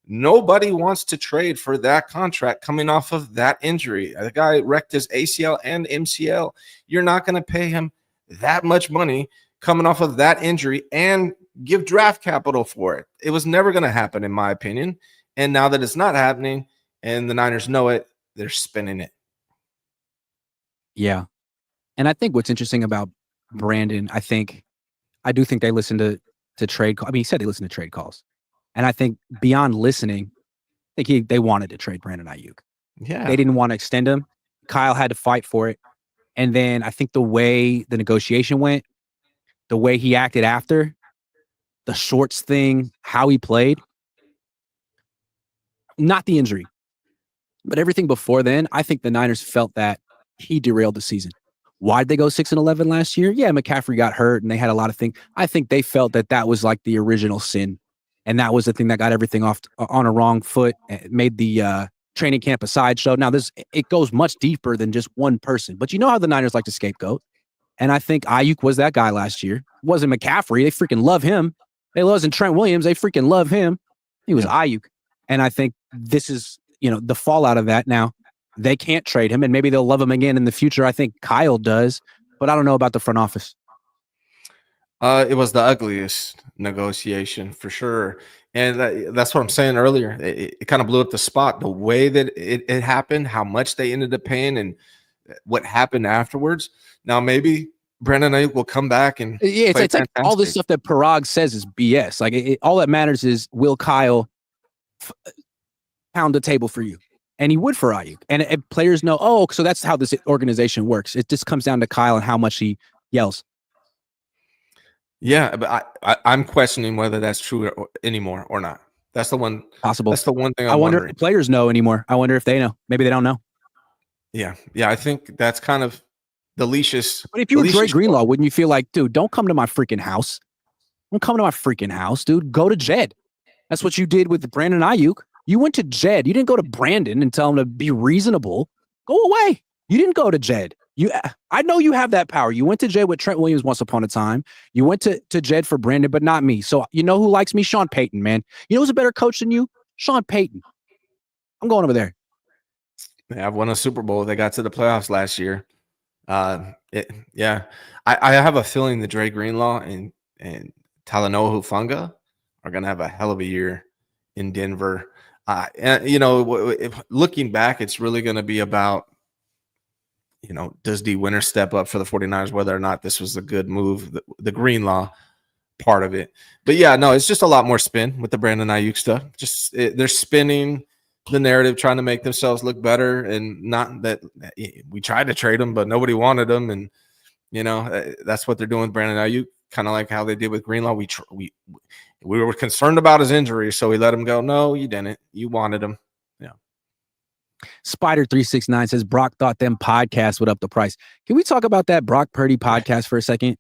nobody wants to trade for that contract coming off of that injury. The guy wrecked his ACL and MCL. You're not going to pay him that much money coming off of that injury and give draft capital for it. It was never going to happen, in my opinion. And now that it's not happening and the Niners know it, they're spinning it. Yeah. And I think what's interesting about Brandon, I do think they listen to trade calls. I mean, he said they listen to trade calls. And I think beyond listening, I think they wanted to trade Brandon Aiyuk. Yeah. They didn't want to extend him. Kyle had to fight for it. And then I think the way the negotiation went, the way he acted after, the shorts thing, how he played, not the injury, but everything before then, I think the Niners felt that he derailed the season. Why did they go 6-11 last year? Yeah, McCaffrey got hurt and they had a lot of things. I think they felt that was like the original sin. And that was the thing that got everything off on a wrong foot. It made the training camp a sideshow. Now, it goes much deeper than just one person. But you know how the Niners like to scapegoat. And I think Aiyuk was that guy last year. It wasn't McCaffrey. They freaking love him. It wasn't Trent Williams. They freaking love him. He was Aiyuk. And I think this is, the fallout of that. Now, they can't trade him, and maybe they'll love him again in the future. I think Kyle does, but I don't know about the front office. It was the ugliest negotiation for sure. And that's what I'm saying earlier. It kind of blew up the spot. The way that it happened, how much they ended up paying, and what happened afterwards. Now, maybe Brandon Aiyuk will come back and it's like all this stuff that Parag says is BS. Like all that matters is, will Kyle pound the table for you? And he would for Aiyuk. And players know, so that's how this organization works. It just comes down to Kyle and how much he yells. Yeah, but I'm questioning whether that's true anymore or not. That's the one possible. That's the one thing I wonder if players know anymore. I wonder if they know. Maybe they don't know. Yeah. I think that's kind of the leashes. But if you were Dre Greenlaw, wouldn't you feel like, dude, don't come to my freaking house. Don't come to my freaking house, dude. Go to Jed. That's what you did with Brandon Aiyuk. You went to Jed. You didn't go to Brandon and tell him to be reasonable. Go away. You didn't go to Jed. I know you have that power. You went to Jed with Trent Williams once upon a time. You went to Jed for Brandon, but not me. So you know who likes me? Sean Payton, man. You know who's a better coach than you? Sean Payton. I'm going over there. Yeah, I've won a Super Bowl. They got to the playoffs last year. I have a feeling that Dre Greenlaw and Talanoa Hufanga are going to have a hell of a year in Denver. Looking back, it's really going to be about, does D Winter step up for the 49ers, whether or not this was a good move, the Greenlaw part of it. But yeah, no, it's just a lot more spin with the Brandon Aiyuk stuff. They're spinning the narrative, trying to make themselves look better, and not that we tried to trade them, but nobody wanted them. And, that's what they're doing with Brandon Aiyuk, kind of like how they did with Greenlaw. We were concerned about his injury, so we let him go. No, you didn't. You wanted him. Yeah. Spider 369 says Brock thought them podcasts would up the price. Can we talk about that Brock Purdy podcast for a second?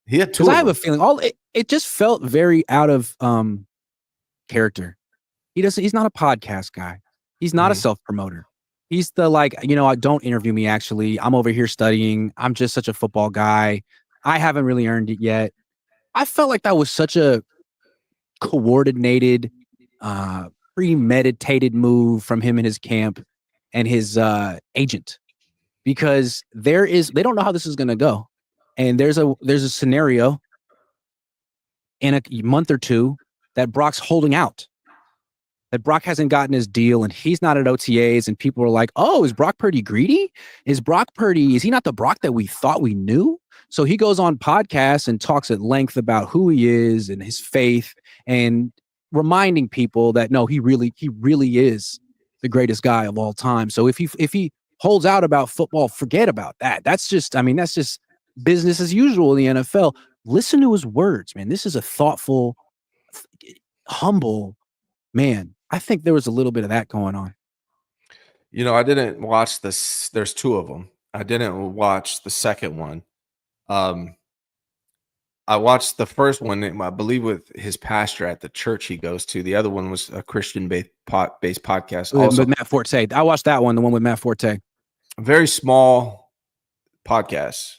He had two Because of I have them. a feeling it just felt very out of character. He's not a podcast guy. He's not a Mhm. self-promoter. He's the don't interview me actually. I'm over here studying. I'm just such a football guy. I haven't really earned it yet. I felt like that was such a coordinated, uh, premeditated move from him and his camp and his agent because they don't know how this is going to go. And there's a scenario in a month or two that Brock's holding out, that Brock hasn't gotten his deal and he's not at OTAs. And people are like, oh, is Brock Purdy greedy? Is he not the Brock that we thought we knew? So he goes on podcasts and talks at length about who he is and his faith and reminding people that no, he really is the greatest guy of all time. So if he holds out about football, forget about that. That's just business as usual in the NFL. Listen to his words, man. This is a thoughtful, humble man. I think there was a little bit of that going on. I didn't watch this. There's two of them. I didn't watch the second one. I watched the first one, I believe, with his pastor at the church he goes to. The other one was a Christian-based podcast. Also, with Matt Forte. I watched that one, the one with Matt Forte. Very small podcast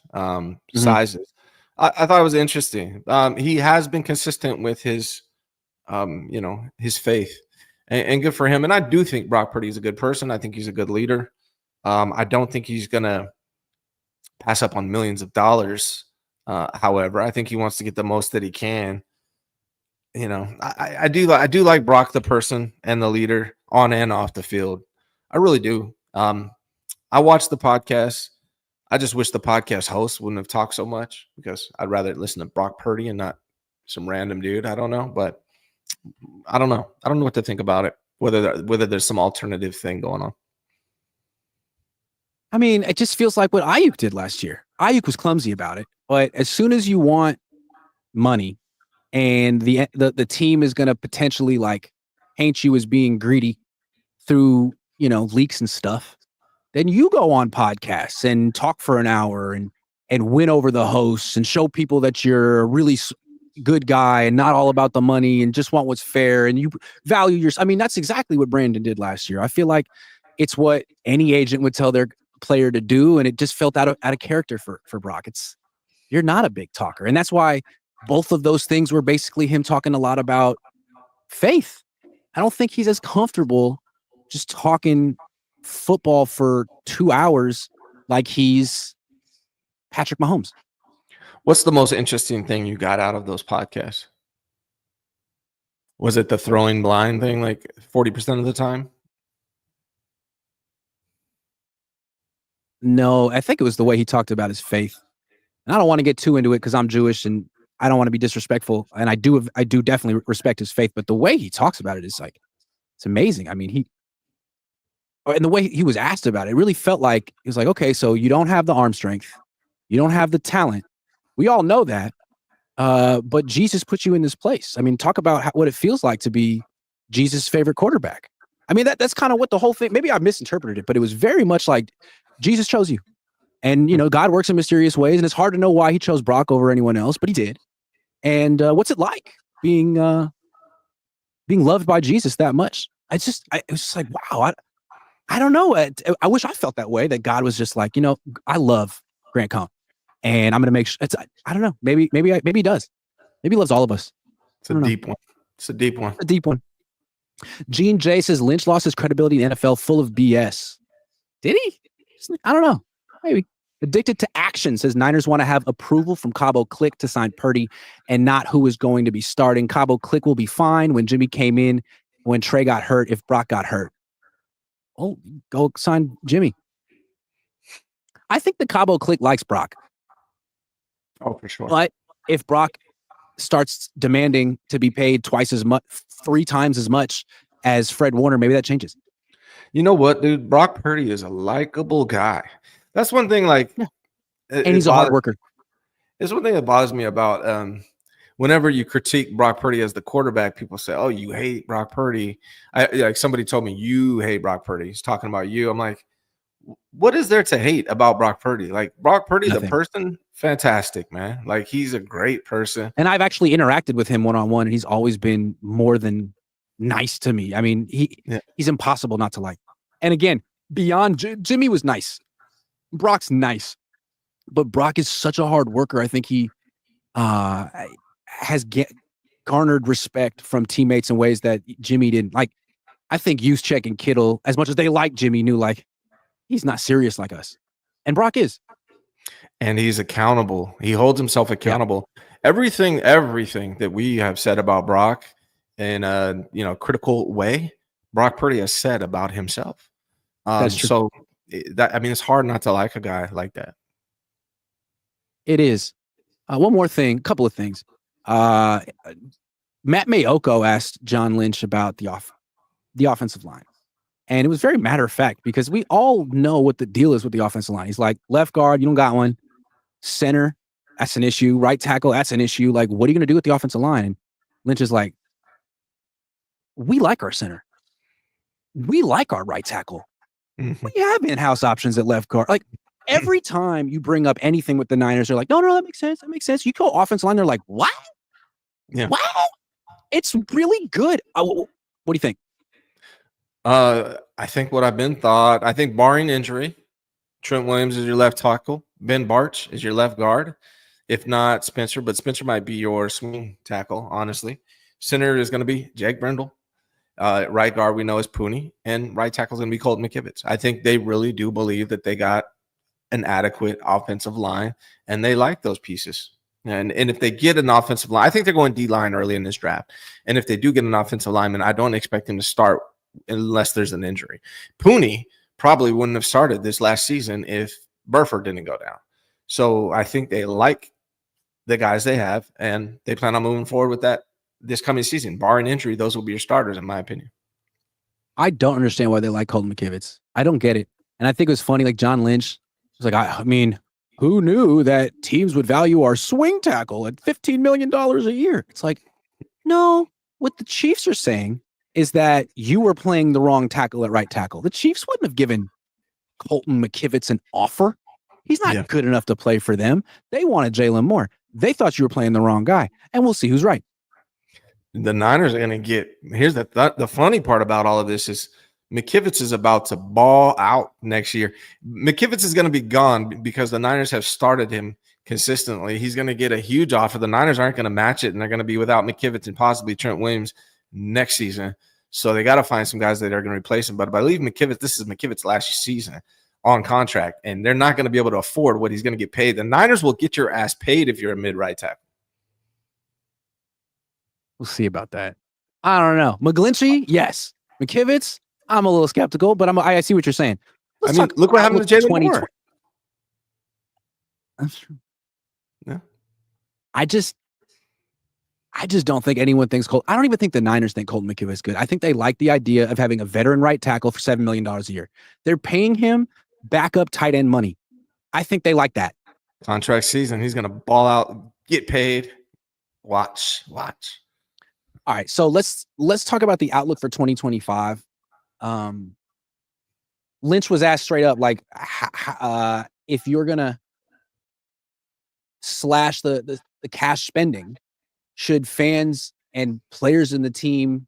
sizes. I thought it was interesting. He has been consistent with his, his faith, and good for him. And I do think Brock Purdy is a good person. I think he's a good leader. I don't think he's gonna pass up on millions of dollars. However, I think he wants to get the most that he can. I do like Brock the person and the leader on and off the field. I really do. I watched the podcast. I just wish the podcast host wouldn't have talked so much because I'd rather listen to Brock Purdy and not some random dude. I don't know, but I don't know. I don't know what to think about it. Whether there's some alternative thing going on. I mean, it just feels like what Aiyuk did last year. Aiyuk was clumsy about it, but as soon as you want money and the team is going to potentially like paint you as being greedy through, leaks and stuff, then you go on podcasts and talk for an hour and win over the hosts and show people that you're a really good guy and not all about the money and just want what's fair and you value your. I mean, that's exactly what Brandon did last year. I feel like it's what any agent would tell their player to do, and it just felt out of character for Brock. You're not a big talker, and that's why both of those things were basically him talking a lot about faith. I don't think he's as comfortable just talking football for 2 hours like he's Patrick Mahomes. What's the most interesting thing you got out of those podcasts? Was it the throwing blind thing like 40% of the time? No, I think it was the way he talked about his faith. And I don't want to get too into it because I'm Jewish and I don't want to be disrespectful. And I do definitely respect his faith, but the way he talks about it is like, it's amazing. I mean, and the way he was asked about it really felt like he was like, okay, so you don't have the arm strength. You don't have the talent. We all know that. But Jesus put you in this place. I mean, talk about what it feels like to be Jesus' favorite quarterback. I mean, that's kind of what the whole thing, maybe I misinterpreted it, but it was very much like Jesus chose you. And, God works in mysterious ways, and it's hard to know why he chose Brock over anyone else, but he did. And what's it like being loved by Jesus that much? It was just like, wow, I don't know. I wish I felt that way, that God was just like, I love Grant Cohn, and I'm going to make sure I don't know. Maybe he does. Maybe he loves all of us. It's a deep one. It's a deep one. A deep one. Gene J says Lynch lost his credibility in NFL full of BS. Did he? I don't know. Maybe. Addicted to Action says Niners want to have approval from Cabo Click to sign Purdy and not who is going to be starting. Cabo Click will be fine when Jimmy came in, when Trey got hurt, if Brock got hurt. Oh, go sign Jimmy. I think the Cabo Click likes Brock. Oh, for sure. But if Brock starts demanding to be paid twice as much, 3 times as much as Fred Warner, maybe that changes. You know what, dude? Brock Purdy is a likable guy. That's one thing, like, yeah. And he's a hard worker. It's one thing that bothers me about whenever you critique Brock Purdy as the quarterback, people say, oh, you hate Brock Purdy. Like somebody told me, you hate Brock Purdy. He's talking about you. I'm like, what is there to hate about Brock Purdy? Like Brock Purdy, the Nothing. person, fantastic, man. Like he's a great person. And I've actually interacted with him one-on-one, and he's always been more than nice to me. I mean, he's impossible not to like. And again, beyond Jimmy was nice. Brock's nice. But Brock is such a hard worker. I think he has garnered respect from teammates in ways that Jimmy didn't. Like, I think Juszczyk and Kittle, as much as they like Jimmy, knew like he's not serious like us. And Brock is. And he's accountable. He holds himself accountable. Yep. Everything that we have said about Brock in a critical way, Brock Purdy has said about himself. That's true. So it's hard not to like a guy like that. It is. One more thing, couple of things. Matt Mayoko asked John Lynch about the offensive line. And it was very matter of fact because we all know what the deal is with the offensive line. He's like, left guard, you don't got one. Center, that's an issue. Right tackle, that's an issue. Like, what are you going to do with the offensive line? And Lynch is like, we like our center. We like our right tackle. Mm-hmm. We have in-house options at left guard. Like, every time you bring up anything with the Niners, they're like, no, that makes sense. That makes sense. You go offensive line, they're like, what? Yeah. What? It's really good. What do you think? I think what I've been thought, I think barring injury, Trent Williams is your left tackle. Ben Barch is your left guard. If not Spencer, but Spencer might be your swing tackle, honestly. Center is going to be Jake Brendel. Right guard we know is Purdy. And right tackle is going to be Colton McKivitz. I think they really do believe that they got an adequate offensive line, and they like those pieces. And if they get an offensive line, I think they're going D-line early in this draft. And if they do get an offensive lineman, I don't expect him to start unless there's an injury. Purdy probably wouldn't have started this last season if Burford didn't go down. So I think they like the guys they have, and they plan on moving forward with that this coming season. Barring injury, those will be your starters, in my opinion. I don't understand why they like Colton McKivitz. I don't get it. And I think it was funny, like John Lynch was like, I mean, who knew that teams would value our swing tackle at $15 million a year? It's like, no, what the Chiefs are saying is that you were playing the wrong tackle at right tackle. The Chiefs wouldn't have given Colton McKivitz an offer. He's not good enough to play for them. They wanted Jalen Moore. They thought you were playing the wrong guy, and we'll see who's right. The Niners are going to get – here's the funny part about all of this is McKivitz is about to ball out next year. McKivitz is going to be gone because the Niners have started him consistently. He's going to get a huge offer. The Niners aren't going to match it, and they're going to be without McKivitz and possibly Trent Williams next season. So they got to find some guys that are going to replace him. But I believe this is McKivitz's last season on contract, and they're not going to be able to afford what he's going to get paid. The Niners will get your ass paid if you're a mid-right tackle. We'll see about that. I don't know. McGlinchey, yes. McKivitz, I'm a little skeptical, but I see what you're saying. Look what happened to Jalen Moore. That's true. Yeah. I just don't think anyone thinks I don't even think the Niners think Colton McKivitz is good. I think they like the idea of having a veteran right tackle for $7 million a year. They're paying him backup tight end money. I think they like that. Contract season. He's going to ball out, get paid. Watch. All right. So let's talk about the outlook for 2025. Lynch was asked straight up, like, if you're going to slash the cash spending, should fans and players in the team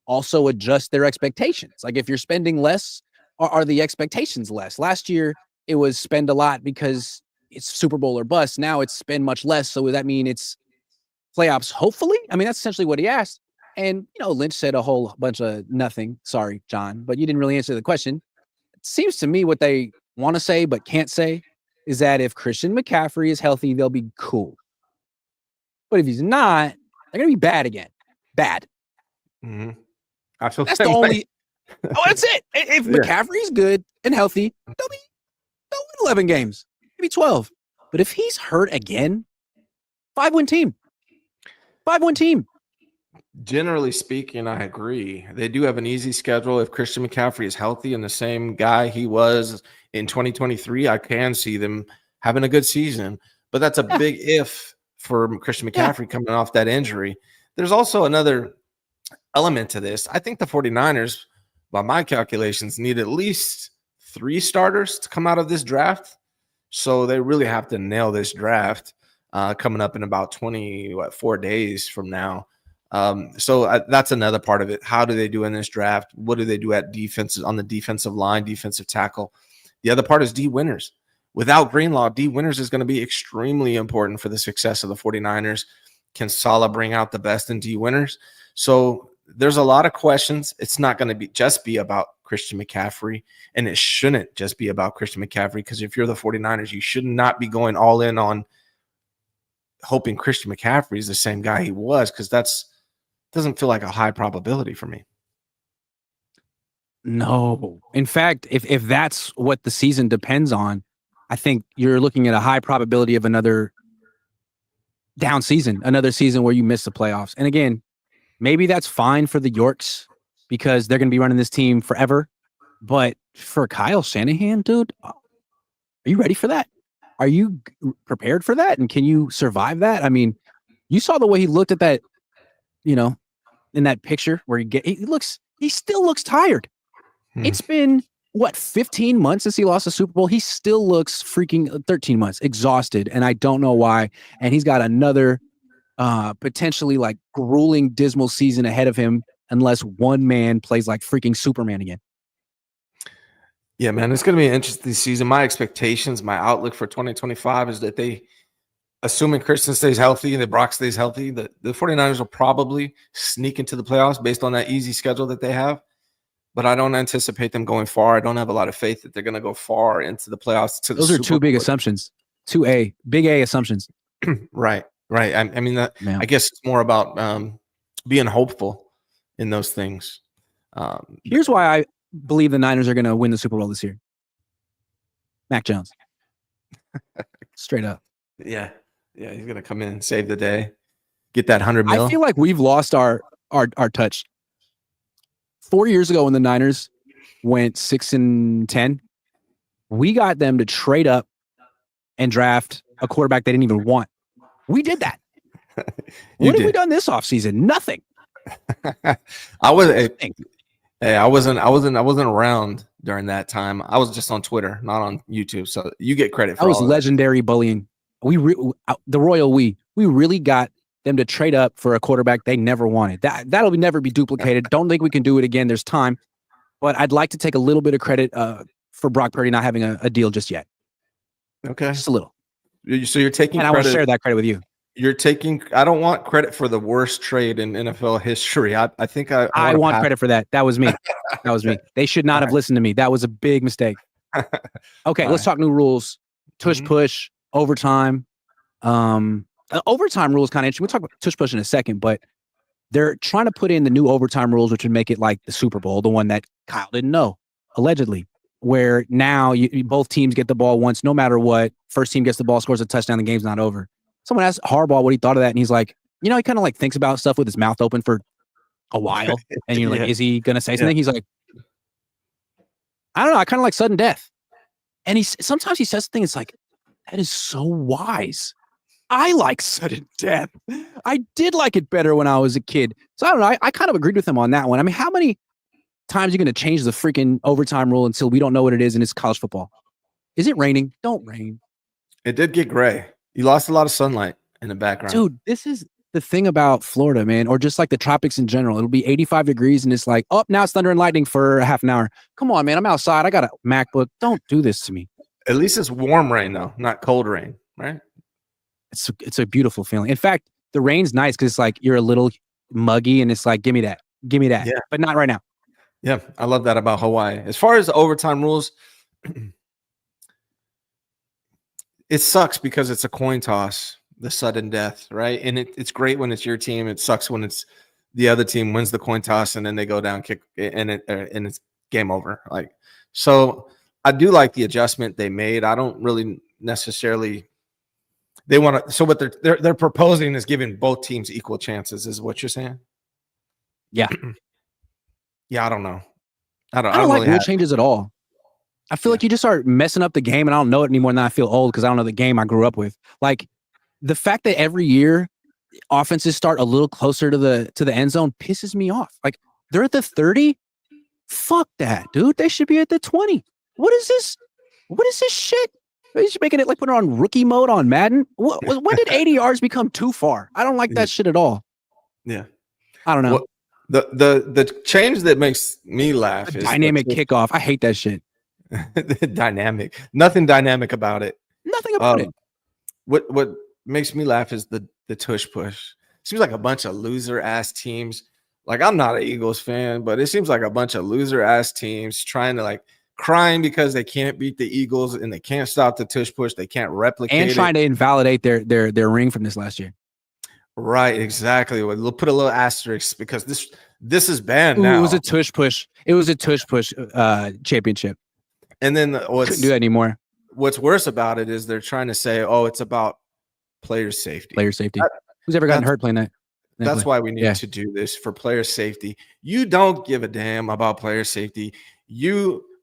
also adjust their expectations? Like, if you're spending less, are the expectations less? Last year, it was spend a lot because it's Super Bowl or bust. Now it's spend much less. So would that mean it's playoffs, hopefully? I mean, that's essentially what he asked. And, Lynch said a whole bunch of nothing. Sorry, John, but you didn't really answer the question. It seems to me what they want to say but can't say is that if Christian McCaffrey is healthy, they'll be cool. But if he's not, they're going to be bad again. Bad. Mm-hmm. I feel that's the only. Oh, that's it. If McCaffrey's good and healthy, they'll win 11 games, maybe 12. But if he's hurt again, 5-win team. 5-win team. Generally speaking, I agree. They do have an easy schedule. If Christian McCaffrey is healthy and the same guy he was in 2023, I can see them having a good season. But that's a big if for Christian McCaffrey coming off that injury. There's also another element to this. I think the 49ers, by my calculations, need at least 3 starters to come out of this draft. So they really have to nail this draft coming up in about 4 days from now. So that's another part of it. How do they do in this draft? What do they do at defense, on the defensive line, defensive tackle? The other part is D Winters. Without Greenlaw, D Winters is going to be extremely important for the success of the 49ers. Can Saleh bring out the best in D Winters? So there's a lot of questions. It's not going to just be about Christian McCaffrey, and it shouldn't just be about Christian McCaffrey, because if you're the 49ers, you should not be going all in on hoping Christian McCaffrey is the same guy he was, because doesn't feel like a high probability for me. No. In fact, if that's what the season depends on, I think you're looking at a high probability of another down season, another season where you miss the playoffs. And again, maybe that's fine for the Yorks because they're going to be running this team forever. But for Kyle Shanahan, dude, are you ready for that? Are you prepared for that? And can you survive that? I mean, you saw the way he looked at that, in that picture where he still looks tired. It's been 15 months since he lost the Super Bowl. He still looks freaking 13 months exhausted, and I don't know why. And he's got another potentially like grueling, dismal season ahead of him unless one man plays like freaking Superman again. Yeah, man, it's going to be an interesting season. My expectations, my outlook for 2025 is that assuming Christian stays healthy and that Brock stays healthy, the 49ers will probably sneak into the playoffs based on that easy schedule that they have. But I don't anticipate them going far. I don't have a lot of faith that they're going to go far into the playoffs. Those are two big assumptions. Big A assumptions. Right. I mean, I guess it's more about being hopeful in those things. Here's why I believe the Niners are going to win the Super Bowl this year. Mac Jones. Straight up. Yeah, he's going to come in and save the day. Get that $100 million. I feel like we've lost our touch. 4 years ago when the Niners went 6-10, we got them to trade up and draft a quarterback they didn't even want. We did that. What have we done this offseason? Nothing. I wasn't around during that time. I was just on Twitter, not on YouTube. So you get credit for that. Was legendary bullying. The royal we really got them to trade up for a quarterback they never wanted. That'll never be duplicated. Don't think we can do it again. There's time. But I'd like to take a little bit of credit for Brock Purdy not having a deal just yet. Okay. Just a little. So you're taking and I want to share that credit with you. I don't want credit for the worst trade in NFL history. I think I want credit for that. That was me. They should not have listened to me. That was a big mistake. Okay, let's talk new rules. Tush push, overtime. Overtime rules kind of interesting. We'll talk about tush push in a second, but they're trying to put in the new overtime rules, which would make it like the Super Bowl, the one that Kyle didn't know, allegedly, where now both teams get the ball once, no matter what. First team gets the ball, scores a touchdown, the game's not over. Someone asked Harbaugh what he thought of that, and he's like, he kind of like thinks about stuff with his mouth open for a while, and you're like, is he going to say something? He's like, I don't know, I kind of like sudden death. And sometimes he says something, it's like, that is so wise. I like sudden death. I did like it better when I was a kid. So I don't know. I kind of agreed with him on that one. I mean, how many times are you going to change the freaking overtime rule until we don't know what it is and it's college football? Is it raining? Don't rain. It did get gray. You lost a lot of sunlight in the background. Dude, this is the thing about Florida, man, or just like the tropics in general. It'll be 85 degrees and it's like, oh, now it's thunder and lightning for a half an hour. Come on, man. I'm outside. I got a MacBook. Don't do this to me. At least it's warm rain, though, not cold rain, right? It's a beautiful feeling. In fact, the rain's nice because it's like you're a little muggy and it's like, give me that. Yeah. But not right now. Yeah, I love that about Hawaii. As far as the overtime rules, it sucks because it's a coin toss, the sudden death, right? And it's great when it's your team. It sucks when it's the other team wins the coin toss and then they go down, kick, and it's game over. Like, so I do like the adjustment they made. I don't really necessarily. They want to. So what they're proposing is giving both teams equal chances. Is what you're saying? Yeah. Yeah. I don't know. I don't like rule changes at all. I feel like you just start messing up the game, and I don't know it anymore. Now I feel old because I don't know the game I grew up with. Like the fact that every year offenses start a little closer to the end zone pisses me off. Like they're at the 30. Fuck that, dude. They should be at the 20. What is this? What is this shit? He's making it like putting it on rookie mode on Madden. When did 80 yards become too far? I don't like that shit at all. Yeah. I don't know. Well, the change that makes me laugh is dynamic kickoff. I hate that shit. Dynamic. Nothing dynamic about it. Nothing about it. What makes me laugh is the tush push. Seems like a bunch of loser ass teams. Like, I'm not an Eagles fan, but it seems like a bunch of loser ass teams trying to like crying because they can't beat the Eagles and they can't stop the tush push. They can't replicate and trying to invalidate their ring from this last year. Right, exactly. We'll put a little asterisk because this is banned now. It was a tush push. It was a tush push championship. And then couldn't do that anymore. What's worse about it is they're trying to say, oh, it's about player safety. Player safety. Who's ever gotten hurt playing that? That's why we need to do this for player safety. You don't give a damn about player safety.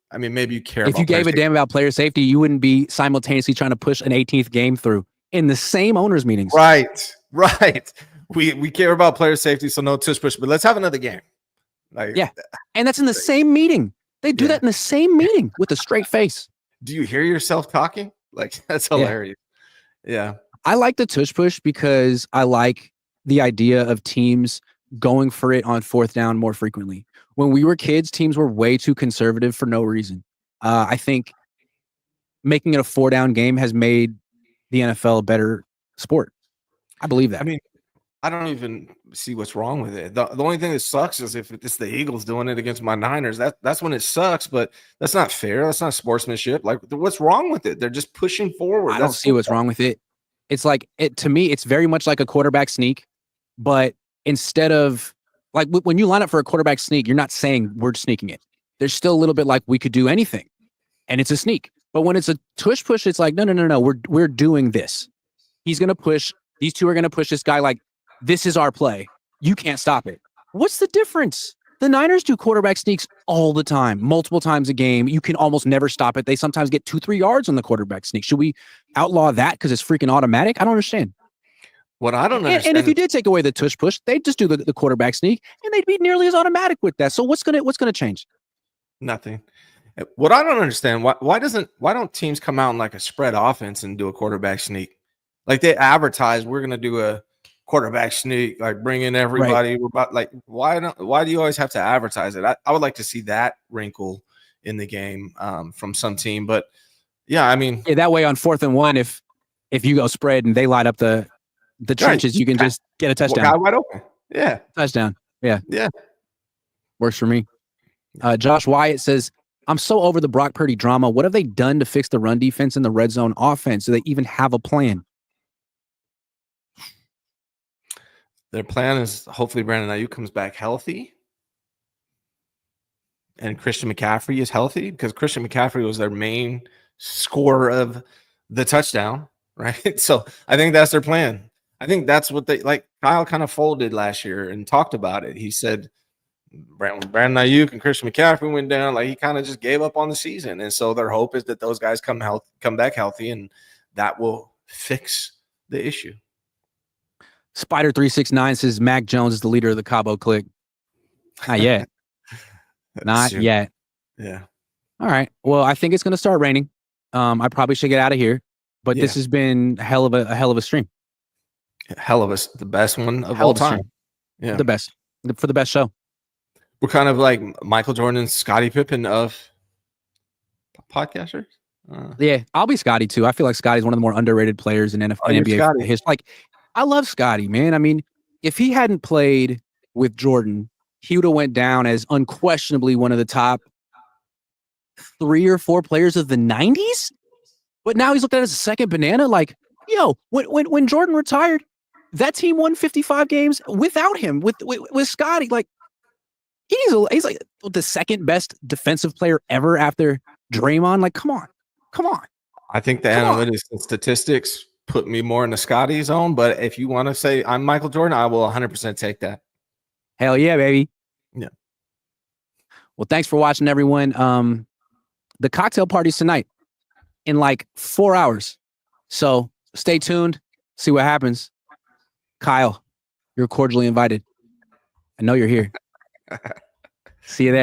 I mean, maybe you care. If you gave a damn about player safety, you wouldn't be simultaneously trying to push an 18th game through in the same owners meetings. Right. We care about player safety, so no tush push, but let's have another game. And that's in the same meeting. They do that in the same meeting with a straight face. Do you hear yourself talking? Like, that's hilarious. Yeah. I like the tush push because I like the idea of teams going for it on fourth down more frequently. When we were kids, teams were way too conservative for no reason. I think making it a 4-down game has made the NFL a better sport. I believe that. I mean, I don't even see what's wrong with it. The only thing that sucks is if it's the Eagles doing it against my Niners. That's when it sucks, but that's not fair. That's not sportsmanship. Like, what's wrong with it? They're just pushing forward. I don't see what's wrong with it. It's like, to me, it's very much like a quarterback sneak, but instead of like when you line up for a quarterback sneak, you're not saying we're sneaking it. There's still a little bit like we could do anything, and it's a sneak. But when it's a tush push, it's like no. We're doing this. He's gonna push. These two are gonna push this guy. Like, this is our play. You can't stop it. What's the difference? The Niners do quarterback sneaks all the time, multiple times a game. You can almost never stop it. They sometimes get 2-3 yards on the quarterback sneak. Should we outlaw that because it's freaking automatic? I don't understand. What I don't understand. And if you did take away the tush push, they'd just do the quarterback sneak, and they'd be nearly as automatic with that. So what's gonna change? Nothing. What I don't understand, why don't teams come out in like a spread offense and do a quarterback sneak? Like, they advertise, we're gonna do a quarterback sneak, like bring in everybody. Right. We're about, like, why do you always have to advertise it? I would like to see that wrinkle in the game from some team. But yeah, I mean, that way on 4th and 1, if you go spread and they light up the trenches, you can just get a touchdown. Guy wide open. Yeah. Touchdown. Yeah. Yeah. Works for me. Josh Wyatt says, I'm so over the Brock Purdy drama. What have they done to fix the run defense and the red zone offense? Do they even have a plan? Their plan is hopefully Brandon Aiyuk comes back healthy and Christian McCaffrey is healthy, because Christian McCaffrey was their main scorer of the touchdown, right? So I think that's their plan. I think that's what they like. Kyle kind of folded last year and talked about it. He said Brandon Aiyuk and Christian McCaffrey went down, like, he kind of just gave up on the season. And so their hope is that those guys come back healthy, and that will fix the issue. Spider 369 says Mac Jones is the leader of the Cabo clique. Not yet. Not yet. Yeah. All right. Well, I think it's going to start raining. I probably should get out of here, but this has been a hell of a stream. The best one of all time. Yeah. The best for the best show. We're kind of like Michael Jordan and Scottie Pippen of podcasters. Yeah, I'll be Scottie too. I feel like Scottie's one of the more underrated players in NBA history. Like, I love Scottie, man. I mean, if he hadn't played with Jordan, he would have went down as unquestionably one of the top 3 or 4 players of the 90s. But now he's looked at as a second banana. Like, when Jordan retired, that team won 55 games without him, with Scottie. Like, he's like the second best defensive player ever after Draymond. Like, come on. I think the analytics and statistics put me more in the Scottie zone, but if you want to say I'm Michael Jordan, I will 100% take that. Hell yeah, baby. Yeah. Well, thanks for watching, everyone. The cocktail party's tonight in like 4 hours. So stay tuned, see what happens. Kyle, you're cordially invited. I know you're here. See you there.